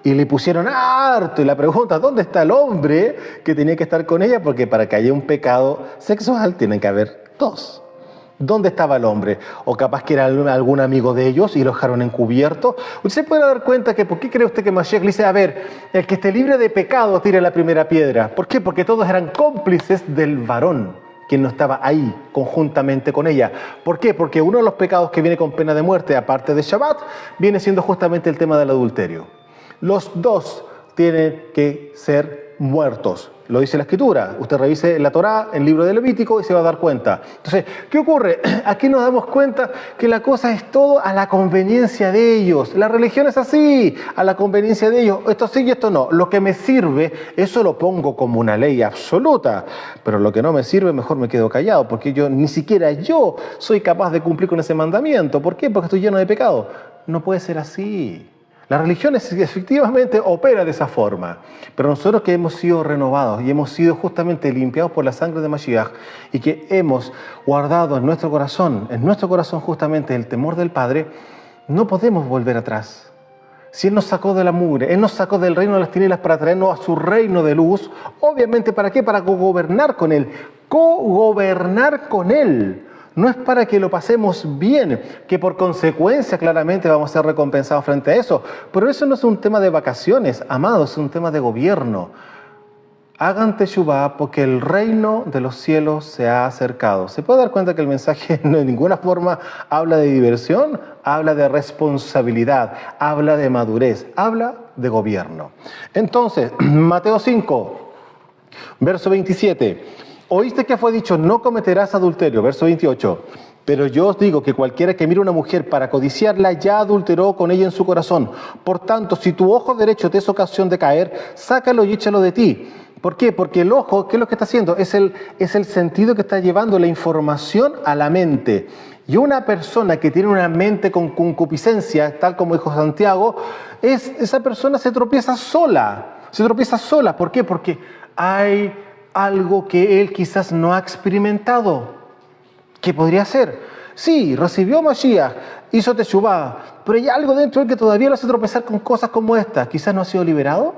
Y le pusieron harto. Y la pregunta, ¿dónde está el hombre que tenía que estar con ella? Porque para que haya un pecado sexual tienen que haber dos. ¿Dónde estaba el hombre? O capaz que era algún amigo de ellos y lo dejaron encubierto. Usted se puede dar cuenta que, ¿por qué cree usted que Mashiach le dice, a ver, el que esté libre de pecado tire la primera piedra? ¿Por qué? Porque todos eran cómplices del varón, quien no estaba ahí conjuntamente con ella. ¿Por qué? Porque uno de los pecados que viene con pena de muerte, aparte de Shabbat, viene siendo justamente el tema del adulterio. Los dos tienen que ser muertos. Lo dice la Escritura. Usted revise la Torá, el libro de Levítico, y se va a dar cuenta. Entonces, ¿qué ocurre? Aquí nos damos cuenta que la cosa es todo a la conveniencia de ellos. La religión es así, a la conveniencia de ellos. Esto sí y esto no. Lo que me sirve, eso lo pongo como una ley absoluta. Pero lo que no me sirve, mejor me quedo callado, porque ni siquiera yo soy capaz de cumplir con ese mandamiento. ¿Por qué? Porque estoy lleno de pecado. No puede ser así. La religión efectivamente opera de esa forma, pero nosotros que hemos sido renovados y hemos sido justamente limpiados por la sangre de Mashiach y que hemos guardado en nuestro corazón justamente el temor del Padre, no podemos volver atrás. Si Él nos sacó de la mugre, Él nos sacó del reino de las tinieblas para traernos a su reino de luz, obviamente ¿para qué? Para cogobernar con Él, cogobernar con Él. No es para que lo pasemos bien, que por consecuencia claramente vamos a ser recompensados frente a eso. Pero eso no es un tema de vacaciones, amados, es un tema de gobierno. Hagan teshuvá porque el reino de los cielos se ha acercado. ¿Se puede dar cuenta que el mensaje no de ninguna forma habla de diversión? Habla de responsabilidad, habla de madurez, habla de gobierno. Entonces, Mateo 5, verso 27. Oíste que fue dicho, no cometerás adulterio, verso 28. Pero yo os digo que cualquiera que mire a una mujer para codiciarla ya adulteró con ella en su corazón. Por tanto, si tu ojo derecho te es ocasión de caer, sácalo y échalo de ti. ¿Por qué? Porque el ojo, ¿qué es lo que está haciendo? Es el sentido que está llevando la información a la mente. Y una persona que tiene una mente con concupiscencia, tal como dijo Santiago, esa persona se tropieza sola. Se tropieza sola. ¿Por qué? Porque hay algo que él quizás no ha experimentado. ¿Qué podría ser? Sí, recibió Mashiach, hizo teshuvá, pero hay algo dentro de él que todavía lo hace tropezar con cosas como esta. ¿Quizás no ha sido liberado?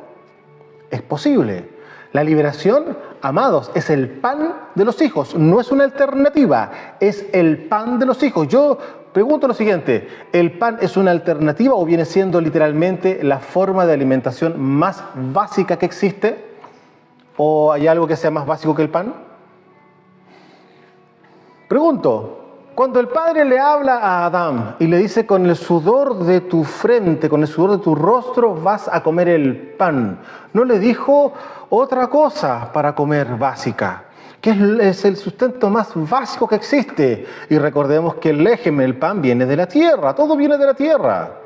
Es posible. La liberación, amados, es el pan de los hijos, no es una alternativa, es el pan de los hijos. Yo pregunto lo siguiente, ¿el pan es una alternativa o viene siendo literalmente la forma de alimentación más básica que existe? ¿O hay algo que sea más básico que el pan? Pregunto, cuando el Padre le habla a Adán y le dice con el sudor de tu frente, con el sudor de tu rostro vas a comer el pan, ¿no le dijo otra cosa para comer básica? Que es el sustento más básico que existe. Y recordemos que el lejem, el pan, viene de la tierra, todo viene de la tierra.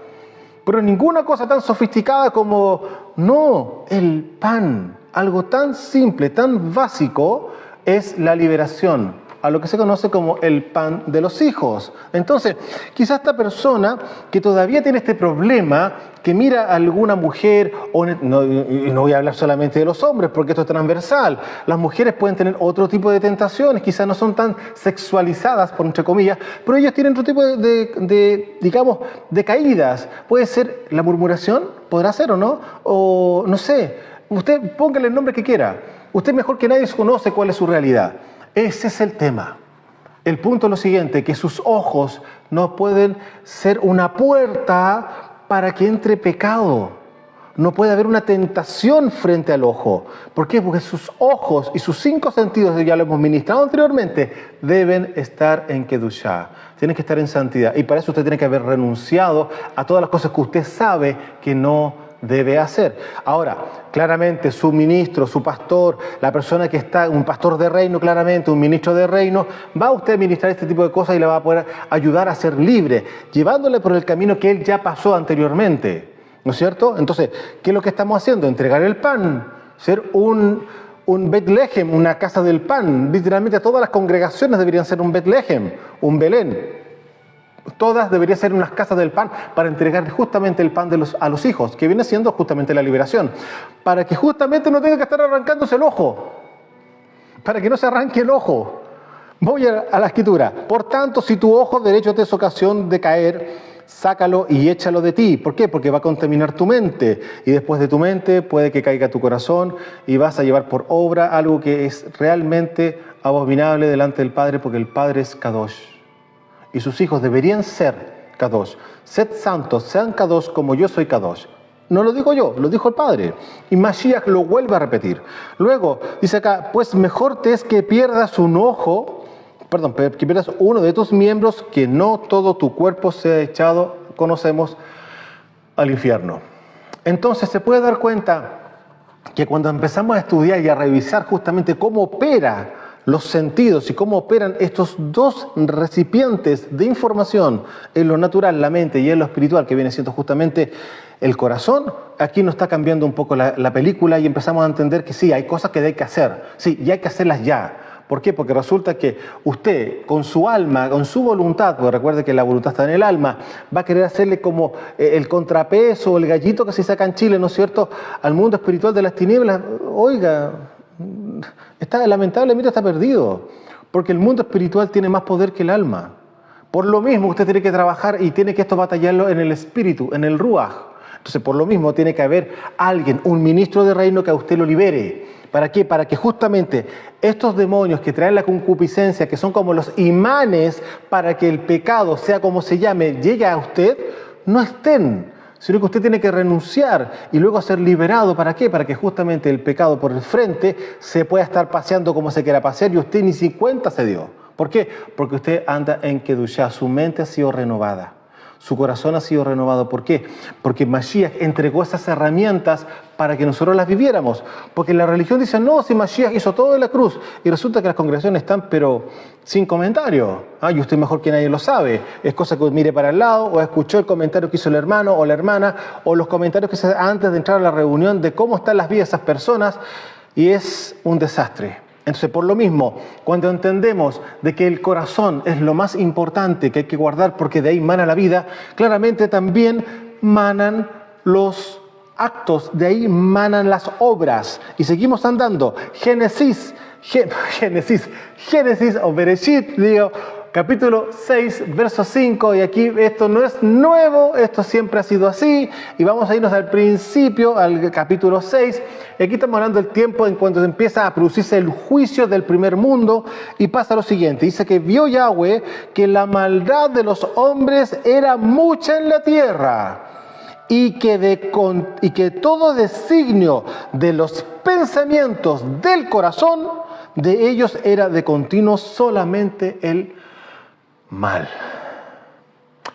Pero ninguna cosa tan sofisticada como, no, el pan. Algo tan simple, tan básico, es la liberación, a lo que se conoce como el pan de los hijos. Entonces, quizás esta persona que todavía tiene este problema, que mira a alguna mujer, no voy a hablar solamente de los hombres, porque esto es transversal, las mujeres pueden tener otro tipo de tentaciones, quizás no son tan sexualizadas, por entre comillas, pero ellas tienen otro tipo de caídas. Puede ser la murmuración, podrá ser o no, o no sé. Usted póngale el nombre que quiera. Usted mejor que nadie conoce cuál es su realidad. Ese es el tema. El punto es lo siguiente, que sus ojos no pueden ser una puerta para que entre pecado. No puede haber una tentación frente al ojo. ¿Por qué? Porque sus ojos y sus 5 sentidos, ya lo hemos ministrado anteriormente, deben estar en Kedushá. Tienen que estar en santidad. Y para eso usted tiene que haber renunciado a todas las cosas que usted sabe que no debe hacer. Ahora, claramente su ministro, su pastor, la persona que está, un pastor de reino claramente, un ministro de reino, va a usted a ministrar este tipo de cosas y le va a poder ayudar a ser libre, llevándole por el camino que él ya pasó anteriormente, ¿no es cierto? Entonces, ¿qué es lo que estamos haciendo? Entregar el pan, ser un Betlehem, una casa del pan. Literalmente todas las congregaciones deberían ser un Betlehem, un Belén. Todas deberían ser unas casas del pan para entregar justamente el pan a los hijos, que viene siendo justamente la liberación. Para que justamente no tenga que estar arrancándose el ojo. Para que no se arranque el ojo. Voy a la escritura. Por tanto, si tu ojo derecho te es ocasión de caer, sácalo y échalo de ti. ¿Por qué? Porque va a contaminar tu mente. Y después de tu mente puede que caiga tu corazón y vas a llevar por obra algo que es realmente abominable delante del Padre, porque el Padre es Kadosh. Y sus hijos deberían ser Kadosh. Sed santos, sean Kadosh como yo soy Kadosh. No lo digo yo, lo dijo el Padre. Y Mashiach lo vuelve a repetir. Luego, dice acá, pues mejor te es que pierdas que pierdas uno de tus miembros, que no todo tu cuerpo sea echado, conocemos, al infierno. Entonces se puede dar cuenta que cuando empezamos a estudiar y a revisar justamente cómo opera los sentidos y cómo operan estos dos recipientes de información en lo natural, la mente, y en lo espiritual, que viene siendo justamente el corazón, aquí nos está cambiando un poco la película y empezamos a entender que sí, hay cosas que hay que hacer, sí, y hay que hacerlas ya. ¿Por qué? Porque resulta que usted, con su alma, con su voluntad, porque recuerde que la voluntad está en el alma, va a querer hacerle como el contrapeso o el gallito que se saca en Chile, ¿no es cierto?, al mundo espiritual de las tinieblas. Oiga, lamentablemente está perdido, porque el mundo espiritual tiene más poder que el alma. Por lo mismo usted tiene que trabajar y tiene que esto batallarlo en el espíritu, en el ruaj. Entonces por lo mismo tiene que haber alguien, un ministro de reino, que a usted lo libere. ¿Para qué? Para que justamente estos demonios que traen la concupiscencia, que son como los imanes para que el pecado, sea como se llame, llegue a usted, no estén, sino que usted tiene que renunciar y luego ser liberado. ¿Para qué? Para que justamente el pecado por el frente se pueda estar paseando como se quiera pasear y usted ni si cuenta se dio. ¿Por qué? Porque usted anda en Kedushá, su mente ha sido renovada. Su corazón ha sido renovado. ¿Por qué? Porque Mashiach entregó esas herramientas para que nosotros las viviéramos. Porque la religión dice, no, si Mashiach hizo todo en la cruz. Y resulta que las congregaciones están, pero sin comentario. Y usted mejor que nadie lo sabe. Es cosa que mire para el lado, o escuchó el comentario que hizo el hermano o la hermana, o los comentarios que se hacen antes de entrar a la reunión de cómo están las vidas de esas personas. Y es un desastre. Entonces, por lo mismo, cuando entendemos de que el corazón es lo más importante que hay que guardar porque de ahí mana la vida, claramente también manan los actos, de ahí manan las obras. Y seguimos andando. Génesis o Bereshit, digo, capítulo 6, verso 5, y aquí esto no es nuevo, esto siempre ha sido así, y vamos a irnos al principio, al capítulo 6, y aquí estamos hablando del tiempo en cuando empieza a producirse el juicio del primer mundo, y pasa lo siguiente, dice que vio Yahweh que la maldad de los hombres era mucha en la tierra, y que todo designio de los pensamientos del corazón de ellos era de continuo solamente el mal.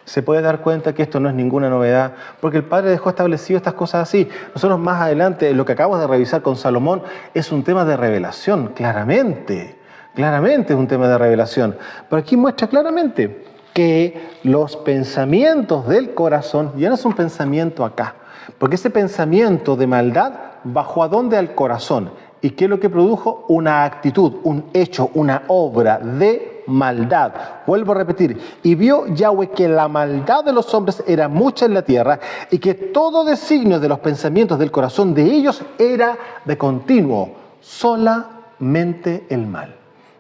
Se puede dar cuenta que esto no es ninguna novedad, porque el Padre dejó establecido estas cosas así. Nosotros más adelante, lo que acabamos de revisar con Salomón, es un tema de revelación, claramente es un tema de revelación. Pero aquí muestra claramente que los pensamientos del corazón ya no es un pensamiento acá, porque ese pensamiento de maldad bajó a dónde, al corazón. ¿Y qué es lo que produjo? Una actitud, un hecho, una obra de maldad. Vuelvo a repetir. Y vio Yahweh que la maldad de los hombres era mucha en la tierra y que todo designio de los pensamientos del corazón de ellos era de continuo, solamente el mal.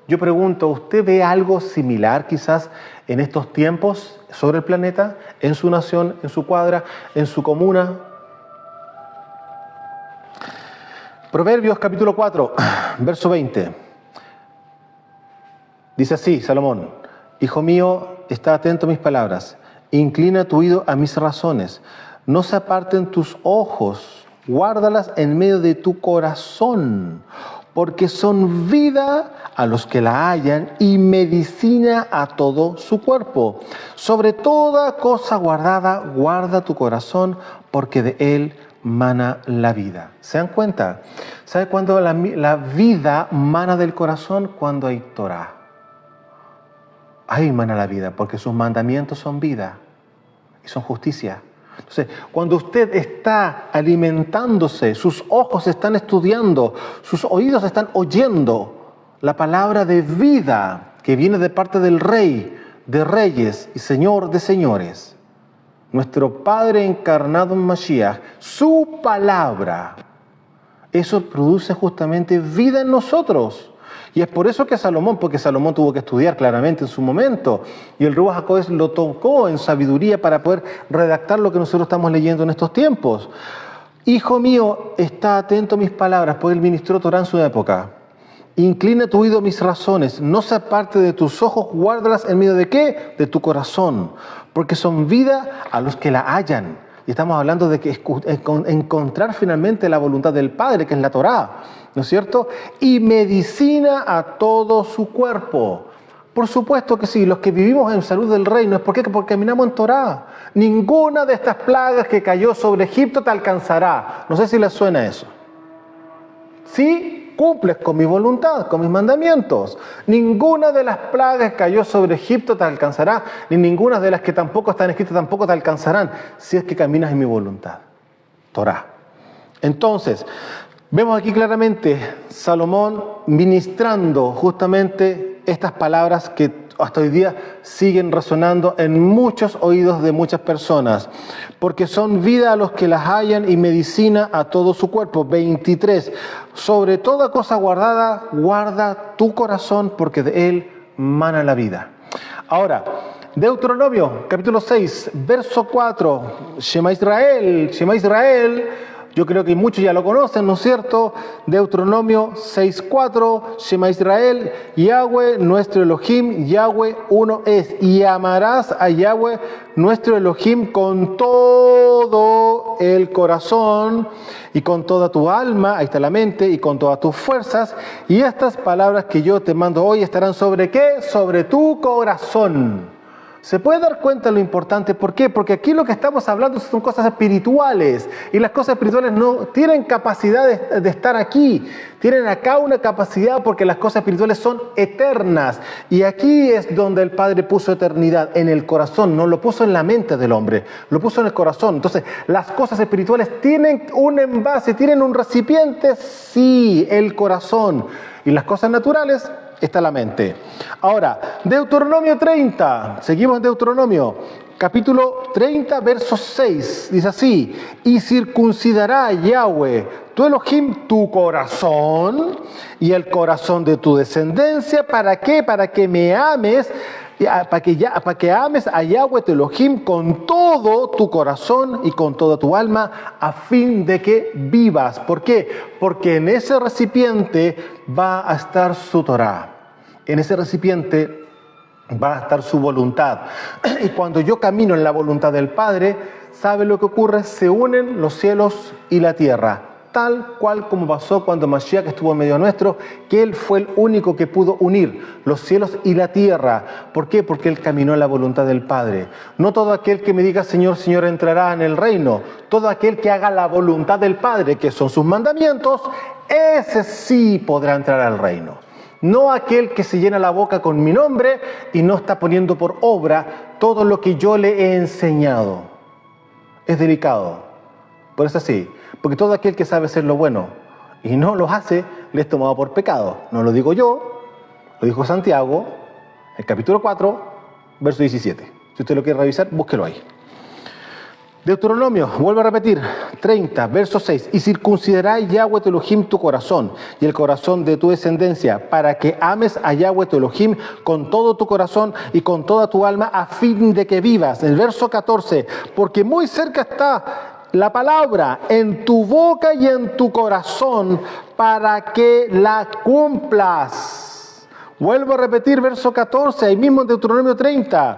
Yo pregunto, ¿usted ve algo similar quizás en estos tiempos sobre el planeta, en su nación, en su cuadra, en su comuna? Proverbios capítulo 4, verso 20. Dice así, Salomón: Hijo mío, está atento a mis palabras, inclina tu oído a mis razones, no se aparten tus ojos, guárdalas en medio de tu corazón, porque son vida a los que la hallan y medicina a todo su cuerpo. Sobre toda cosa guardada, guarda tu corazón, porque de él mana la vida. ¿Se dan cuenta? ¿Sabe cuándo la vida mana del corazón? Cuando hay Torah. Ahí mana la vida, porque sus mandamientos son vida y son justicia. Entonces, cuando usted está alimentándose, sus ojos están estudiando, sus oídos están oyendo la palabra de vida que viene de parte del Rey de Reyes y Señor de Señores, nuestro Padre encarnado en Mashiach, su palabra, eso produce justamente vida en nosotros. Y es por eso que Salomón, porque Salomón tuvo que estudiar claramente en su momento, y el Ruach HaKodesh lo tocó en sabiduría para poder redactar lo que nosotros estamos leyendo en estos tiempos. Hijo mío, está atento a mis palabras, porque él ministró Torá en su época. Inclina tu oído a mis razones, no se aparte de tus ojos, guárdalas en medio de ¿qué? De tu corazón, porque son vida a los que la hallan. Y estamos hablando de que encontrar finalmente la voluntad del Padre, que es la Torá, ¿no es cierto? Y medicina a todo su cuerpo. Por supuesto que sí, los que vivimos en salud del reino es porque caminamos en Torá. Ninguna de estas plagas que cayó sobre Egipto te alcanzará. No sé si les suena eso. ¿Sí? Cumples con mi voluntad, con mis mandamientos. Ninguna de las plagas que cayó sobre Egipto te alcanzará, ni ninguna de las que tampoco están escritas tampoco te alcanzarán, si es que caminas en mi voluntad. Torá. Entonces, vemos aquí claramente Salomón ministrando justamente estas palabras que hasta hoy día siguen resonando en muchos oídos de muchas personas, porque son vida a los que las hallan y medicina a todo su cuerpo. 23. Sobre toda cosa guardada, guarda tu corazón, porque de él mana la vida. Ahora, Deuteronomio, capítulo 6, verso 4. Shema Israel, Shema Israel. Yo creo que muchos ya lo conocen, ¿no es cierto? Deuteronomio 6:4, Shema Israel, Yahweh nuestro Elohim, Yahweh uno es. Y amarás a Yahweh nuestro Elohim con todo el corazón y con toda tu alma, ahí está la mente, y con todas tus fuerzas. Y estas palabras que yo te mando hoy estarán ¿sobre qué? Sobre tu corazón. ¿Se puede dar cuenta de lo importante? ¿Por qué? Porque aquí lo que estamos hablando son cosas espirituales, y las cosas espirituales no tienen capacidad de estar aquí, tienen acá una capacidad porque las cosas espirituales son eternas, y aquí es donde el Padre puso eternidad, en el corazón, no lo puso en la mente del hombre, lo puso en el corazón. Entonces, las cosas espirituales tienen un envase, tienen un recipiente, sí, el corazón, y las cosas naturales está la mente. Ahora, Deuteronomio 30, seguimos en Deuteronomio, capítulo 30, verso 6, dice así: y circuncidará Yahweh tu Elohim tu corazón y el corazón de tu descendencia. ¿Para qué? Para que me ames, para que ames a Yahweh tu Elohim con todo tu corazón y con toda tu alma, a fin de que vivas. ¿Por qué? Porque en ese recipiente va a estar su Torá. En ese recipiente va a estar su voluntad. Y cuando yo camino en la voluntad del Padre, ¿sabe lo que ocurre? Se unen los cielos y la tierra. Tal cual como pasó cuando Mashiach estuvo en medio nuestro, que Él fue el único que pudo unir los cielos y la tierra. ¿Por qué? Porque Él caminó en la voluntad del Padre. No todo aquel que me diga Señor, Señor entrará en el reino. Todo aquel que haga la voluntad del Padre, que son sus mandamientos, ese sí podrá entrar al reino. No aquel que se llena la boca con mi nombre y no está poniendo por obra todo lo que yo le he enseñado. Es delicado. Por eso sí, porque todo aquel que sabe hacer lo bueno y no lo hace, le es tomado por pecado. No lo digo yo, lo dijo Santiago, el capítulo 4, verso 17. Si usted lo quiere revisar, búsquelo ahí. Deuteronomio, vuelvo a repetir, 30, verso 6. Y circuncidará Yahweh tu Elohim tu corazón y el corazón de tu descendencia, para que ames a Yahweh tu Elohim con todo tu corazón y con toda tu alma, a fin de que vivas. El verso 14, porque muy cerca está la palabra en tu boca y en tu corazón, para que la cumplas. Vuelvo a repetir, verso 14, ahí mismo en Deuteronomio 30,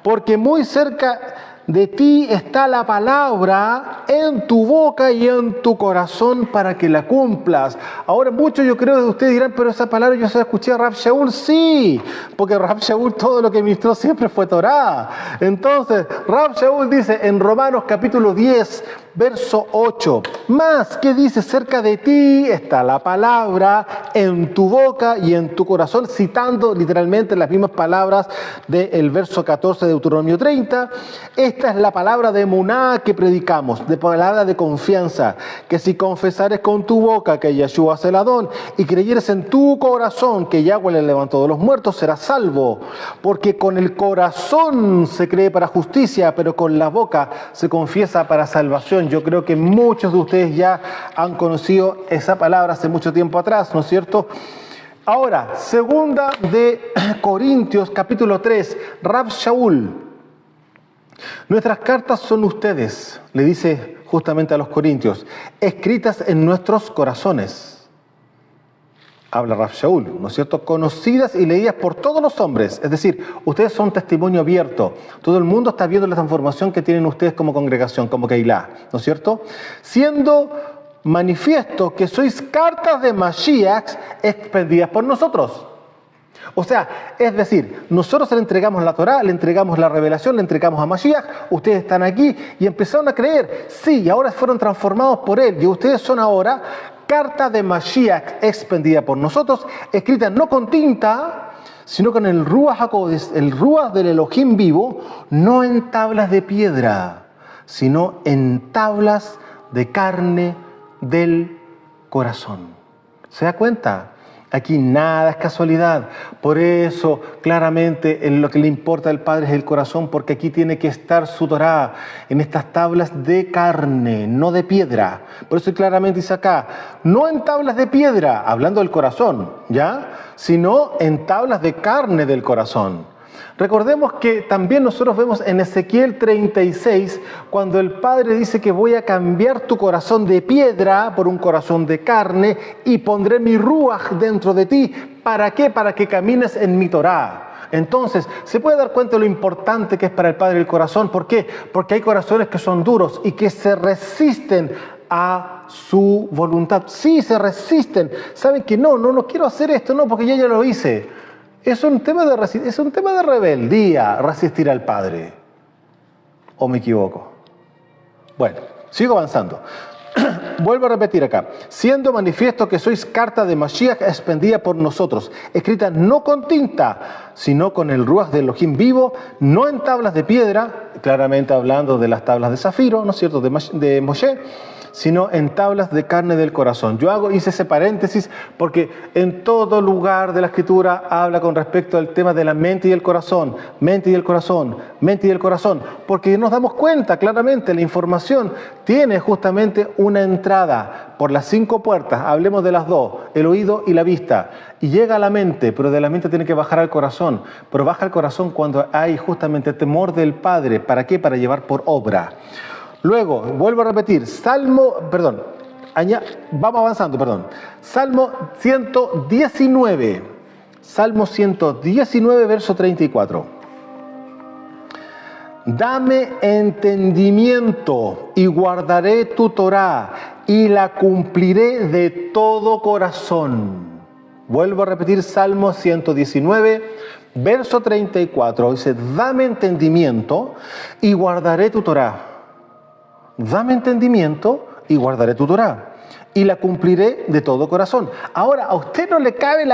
porque muy cerca de ti está la palabra en tu boca y en tu corazón, para que la cumplas. Ahora muchos, yo creo, de ustedes dirán, pero esa palabra yo se la escuché a Rab Shaul. Sí, porque Rab Shaul todo lo que ministró siempre fue Torá. Entonces, Rab Shaul dice en Romanos capítulo 10, verso 8, más que dice, cerca de ti está la palabra en tu boca y en tu corazón, citando literalmente las mismas palabras del verso 14 de Deuteronomio 30. Esta es la palabra de emuná que predicamos, de palabra de confianza, que si confesares con tu boca que Yeshua es el Adón y creyeres en tu corazón que Yahweh le levantó de los muertos, serás salvo. Porque con el corazón se cree para justicia, pero con la boca se confiesa para salvación. Yo creo que muchos de ustedes ya han conocido esa palabra hace mucho tiempo atrás, ¿no es cierto? Ahora, segunda de Corintios, capítulo 3, Rab Shaul. Nuestras cartas son ustedes, le dice justamente a los corintios, escritas en nuestros corazones. Habla Rab Shaul, ¿no es cierto? Conocidas y leídas por todos los hombres. Es decir, ustedes son testimonio abierto. Todo el mundo está viendo la transformación que tienen ustedes como congregación, como Keilah, ¿no es cierto? Siendo manifiesto que sois cartas de Mashiach expendidas por nosotros. O sea, es decir, nosotros le entregamos la Torá, le entregamos la revelación, le entregamos a Mashiach, ustedes están aquí y empezaron a creer. Sí, y ahora fueron transformados por él y ustedes son ahora carta de Mashiach expendida por nosotros, escrita no con tinta, sino con el Ruach HaKodesh, el Ruach del Elohim vivo, no en tablas de piedra, sino en tablas de carne del corazón. ¿Se da cuenta? Aquí nada es casualidad. Por eso, claramente, en lo que le importa al Padre es el corazón, porque aquí tiene que estar su Torá, en estas tablas de carne, no de piedra. Por eso claramente dice acá, no en tablas de piedra, hablando del corazón, ¿ya? Sino en tablas de carne del corazón. Recordemos que también nosotros vemos en Ezequiel 36, cuando el Padre dice que voy a cambiar tu corazón de piedra por un corazón de carne y pondré mi ruaj dentro de ti. ¿Para qué? Para que camines en mi Torá. Entonces, se puede dar cuenta de lo importante que es para el Padre el corazón. ¿Por qué? Porque hay corazones que son duros y que se resisten a su voluntad. Sí, se resisten. Saben que no quiero hacer esto, no, porque yo ya lo hice. Es un tema de rebeldía, resistir al Padre. ¿O me equivoco? Bueno, sigo avanzando. Vuelvo a repetir acá. Siendo manifiesto que sois carta de Mashiach expendida por nosotros, escrita no con tinta, sino con el Ruach de Elohim vivo, no en tablas de piedra, claramente hablando de las tablas de zafiro, ¿no es cierto?, de Moshe, sino en tablas de carne del corazón. Hice ese paréntesis porque en todo lugar de la Escritura habla con respecto al tema de la mente y el corazón, mente y el corazón, mente y el corazón, porque nos damos cuenta claramente, la información tiene justamente una entrada por las 5 puertas, hablemos de las 2, el oído y la vista, y llega a la mente, pero de la mente tiene que bajar al corazón, pero baja al corazón cuando hay justamente temor del Padre. ¿Para qué? Para llevar por obra. Luego, vuelvo a repetir, Salmo 119, verso 34. Dame entendimiento y guardaré tu Torá y la cumpliré de todo corazón. Vuelvo a repetir, Salmo 119, verso 34. Dice, dame entendimiento y guardaré tu Torá. Dame entendimiento y guardaré tu Torá y la cumpliré de todo corazón. Ahora, a usted no le cabe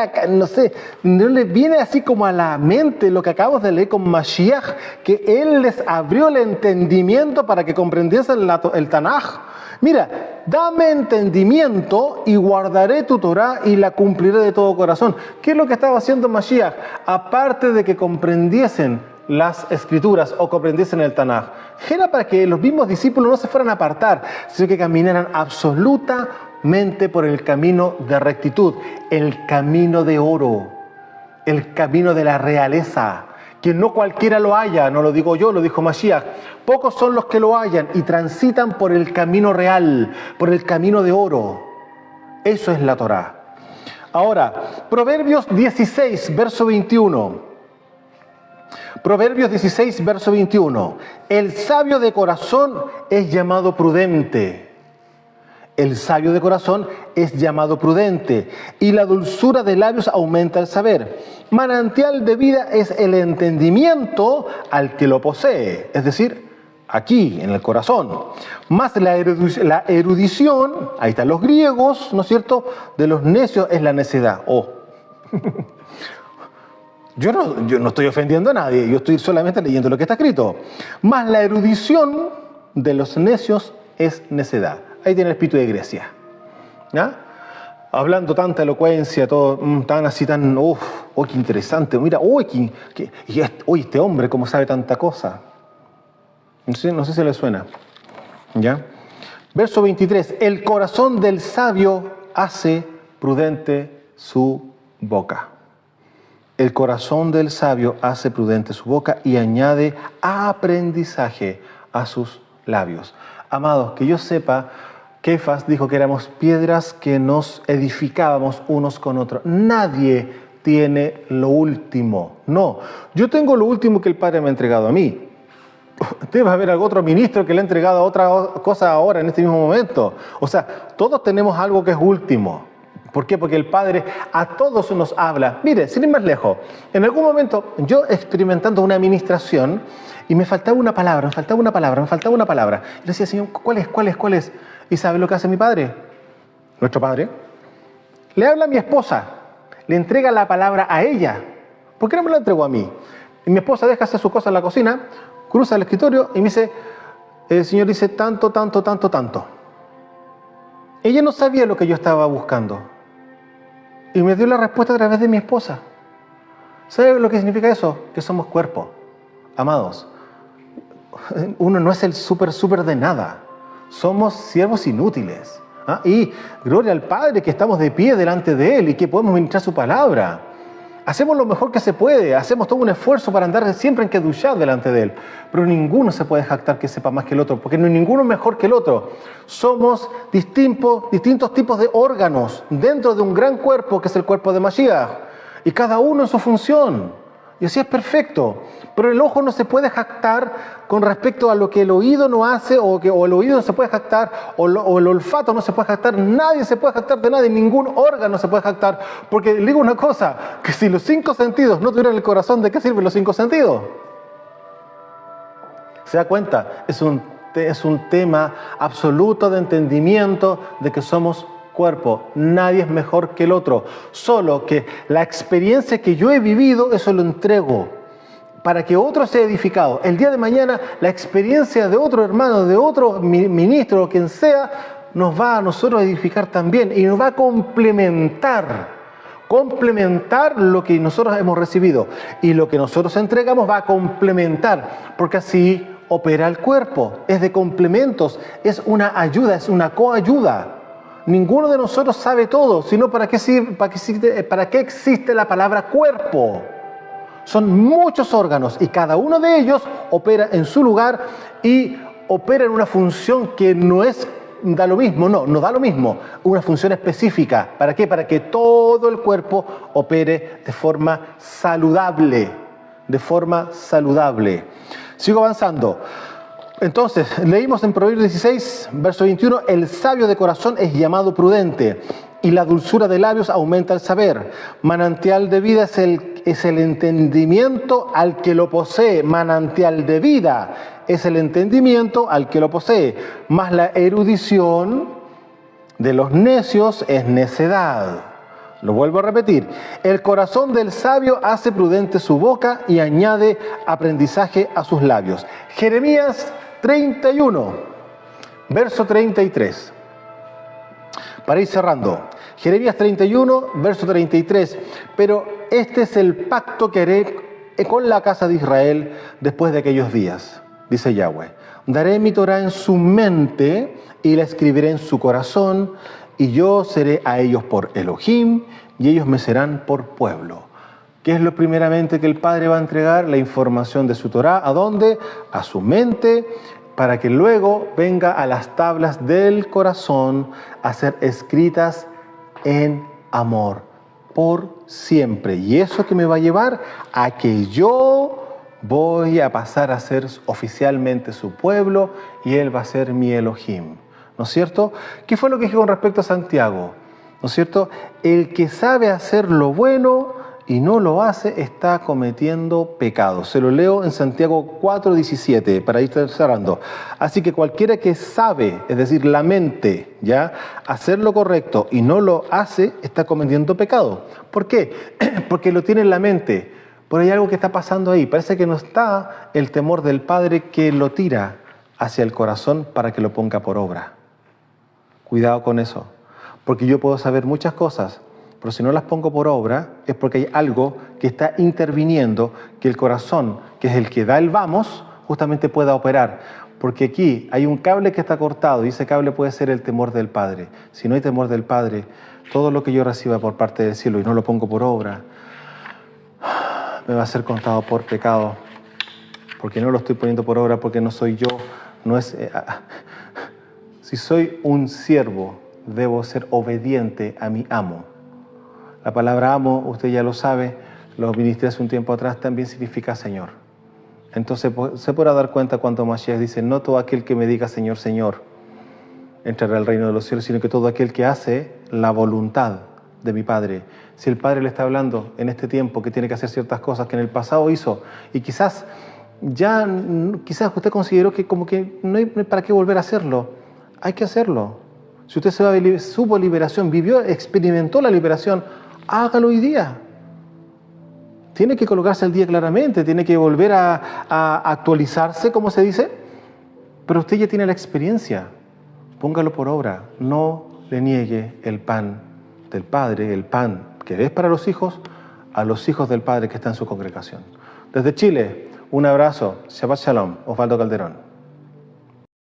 no le viene así como a la mente lo que acabamos de leer con Mashiach, que Él les abrió el entendimiento para que comprendiesen el Tanaj. Mira, dame entendimiento y guardaré tu Torá y la cumpliré de todo corazón. ¿Qué es lo que estaba haciendo Mashiach? Aparte de que comprendiesen las Escrituras o comprendiesen el Tanaj, era para que los mismos discípulos no se fueran a apartar, sino que caminaran absolutamente por el camino de rectitud, el camino de oro, el camino de la realeza, que no cualquiera lo haya, no lo digo yo, lo dijo Mashiach. Pocos son los que lo hallan y transitan por el camino real, por el camino de oro. Eso es la Torá. Ahora, Proverbios 16, verso 21. Proverbios 16, verso 21. El sabio de corazón es llamado prudente. El sabio de corazón es llamado prudente, y la dulzura de labios aumenta el saber. Manantial de vida es el entendimiento al que lo posee, es decir, aquí, en el corazón. Más la erudición, ahí están los griegos, ¿no es cierto?, de los necios es la necedad. Yo no estoy ofendiendo a nadie, yo estoy solamente leyendo lo que está escrito. Más la erudición de los necios es necedad. Ahí tiene el espíritu de Grecia. ¿Ya? Hablando tanta elocuencia, todo tan así, qué interesante. Mira, este hombre cómo sabe tanta cosa. No sé si le suena. ¿Ya? Verso 23. El corazón del sabio hace prudente su boca. El corazón del sabio hace prudente su boca y añade aprendizaje a sus labios. Amados, que yo sepa, Kefas dijo que éramos piedras que nos edificábamos unos con otros. Nadie tiene lo último. No, yo tengo lo último que el Padre me ha entregado a mí. Debe haber algún otro ministro que le ha entregado otra cosa ahora, en este mismo momento. O sea, todos tenemos algo que es último. ¿Por qué? Porque el Padre a todos nos habla. Mire, sin ir más lejos, en algún momento yo experimentando una administración y me faltaba una palabra. Y le decía, Señor, ¿cuál es? ¿Y sabe lo que hace mi Padre? Nuestro Padre. Le habla a mi esposa, le entrega la palabra a ella. ¿Por qué no me la entregó a mí? Y mi esposa deja hacer sus cosas en la cocina, cruza el escritorio y me dice, el Señor dice tanto. Ella no sabía lo que yo estaba buscando. Y me dio la respuesta a través de mi esposa. ¿Sabe lo que significa eso? Que somos cuerpo. Amados, uno no es el súper de nada. Somos siervos inútiles. ¿Ah? Y gloria al Padre que estamos de pie delante de Él y que podemos ministrar su palabra. Hacemos lo mejor que se puede, hacemos todo un esfuerzo para andar siempre en Kedushá delante de Él. Pero ninguno se puede jactar que sepa más que el otro, porque no hay ninguno mejor que el otro. Somos distintos tipos de órganos dentro de un gran cuerpo que es el cuerpo de Mashiach. Y cada uno en su función. Y así es perfecto. Pero el ojo no se puede jactar con respecto a lo que el oído no hace, o el oído no se puede jactar, o el olfato no se puede jactar. Nadie se puede jactar de nadie, ningún órgano se puede jactar. Porque le digo una cosa, que si los 5 sentidos no tuvieran el corazón, ¿de qué sirven los 5 sentidos? ¿Se da cuenta? Es un tema absoluto de entendimiento de que somos cuerpo. Nadie es mejor que el otro. Solo que la experiencia que yo he vivido, eso lo entrego para que otro sea edificado. El día de mañana, la experiencia de otro hermano, de otro ministro, o quien sea, nos va a nosotros a edificar también y nos va a complementar lo que nosotros hemos recibido. Y lo que nosotros entregamos va a complementar, porque así opera el cuerpo. Es de complementos, es una ayuda, es una coayuda. Ninguno de nosotros sabe todo, sino ¿para qué existe la palabra cuerpo? Son muchos órganos y cada uno de ellos opera en su lugar y opera en una función que no da lo mismo, una función específica. ¿Para qué? Para que todo el cuerpo opere de forma saludable. Sigo avanzando. Entonces, leímos en Proverbios 16, verso 21, el sabio de corazón es llamado prudente y la dulzura de labios aumenta el saber. Manantial de vida es el entendimiento al que lo posee. Manantial de vida es el entendimiento al que lo posee. Mas la erudición de los necios es necedad. Lo vuelvo a repetir. El corazón del sabio hace prudente su boca y añade aprendizaje a sus labios. Jeremías 31, verso 33. Para ir cerrando. Jeremías 31, verso 33. Pero este es el pacto que haré con la casa de Israel después de aquellos días, dice Yahweh. Daré mi Torah en su mente y la escribiré en su corazón, y yo seré a ellos por Elohim, y ellos me serán por pueblo. ¿Qué es lo primeramente que el Padre va a entregar? La información de su Torah. ¿A dónde? A su mente, para que luego venga a las tablas del corazón a ser escritas en amor por siempre. Y eso que me va a llevar a que yo voy a pasar a ser oficialmente su pueblo y Él va a ser mi Elohim. ¿No es cierto? ¿Qué fue lo que dije con respecto a Santiago? ¿No es cierto? El que sabe hacer lo bueno y no lo hace, está cometiendo pecado. Se lo leo en Santiago 4:17, para ir cerrando. Así que cualquiera que sabe, es decir, la mente, ¿ya?, hacer lo correcto y no lo hace, está cometiendo pecado. ¿Por qué? Porque lo tiene en la mente. Pero hay algo que está pasando ahí. Parece que no está el temor del Padre que lo tira hacia el corazón para que lo ponga por obra. Cuidado con eso. Porque yo puedo saber muchas cosas, pero si no las pongo por obra es porque hay algo que está interviniendo, que el corazón, que es el que da el vamos, justamente pueda operar. Porque aquí hay un cable que está cortado y ese cable puede ser el temor del Padre. Si no hay temor del Padre, todo lo que yo reciba por parte del cielo y no lo pongo por obra, me va a ser contado por pecado. Porque no lo estoy poniendo por obra, porque no soy yo, no es... Si soy un siervo, debo ser obediente a mi amo. La palabra amo, usted ya lo sabe, lo ministré hace un tiempo atrás, también significa Señor. Entonces se podrá dar cuenta cuando Mashiach dice, no todo aquel que me diga Señor, Señor, entrará al reino de los cielos, sino que todo aquel que hace la voluntad de mi Padre. Si el Padre le está hablando en este tiempo que tiene que hacer ciertas cosas que en el pasado hizo, y quizás usted consideró que como que no hay para qué volver a hacerlo, hay que hacerlo. Si usted supo liberación, experimentó la liberación, hágalo hoy día. Tiene que colocarse al día claramente, tiene que volver a actualizarse, como se dice, pero usted ya tiene la experiencia. Póngalo por obra, no le niegue el pan del Padre, el pan que es para los hijos, a los hijos del Padre que está en su congregación. Desde Chile, un abrazo. Shabbat Shalom, Osvaldo Calderón.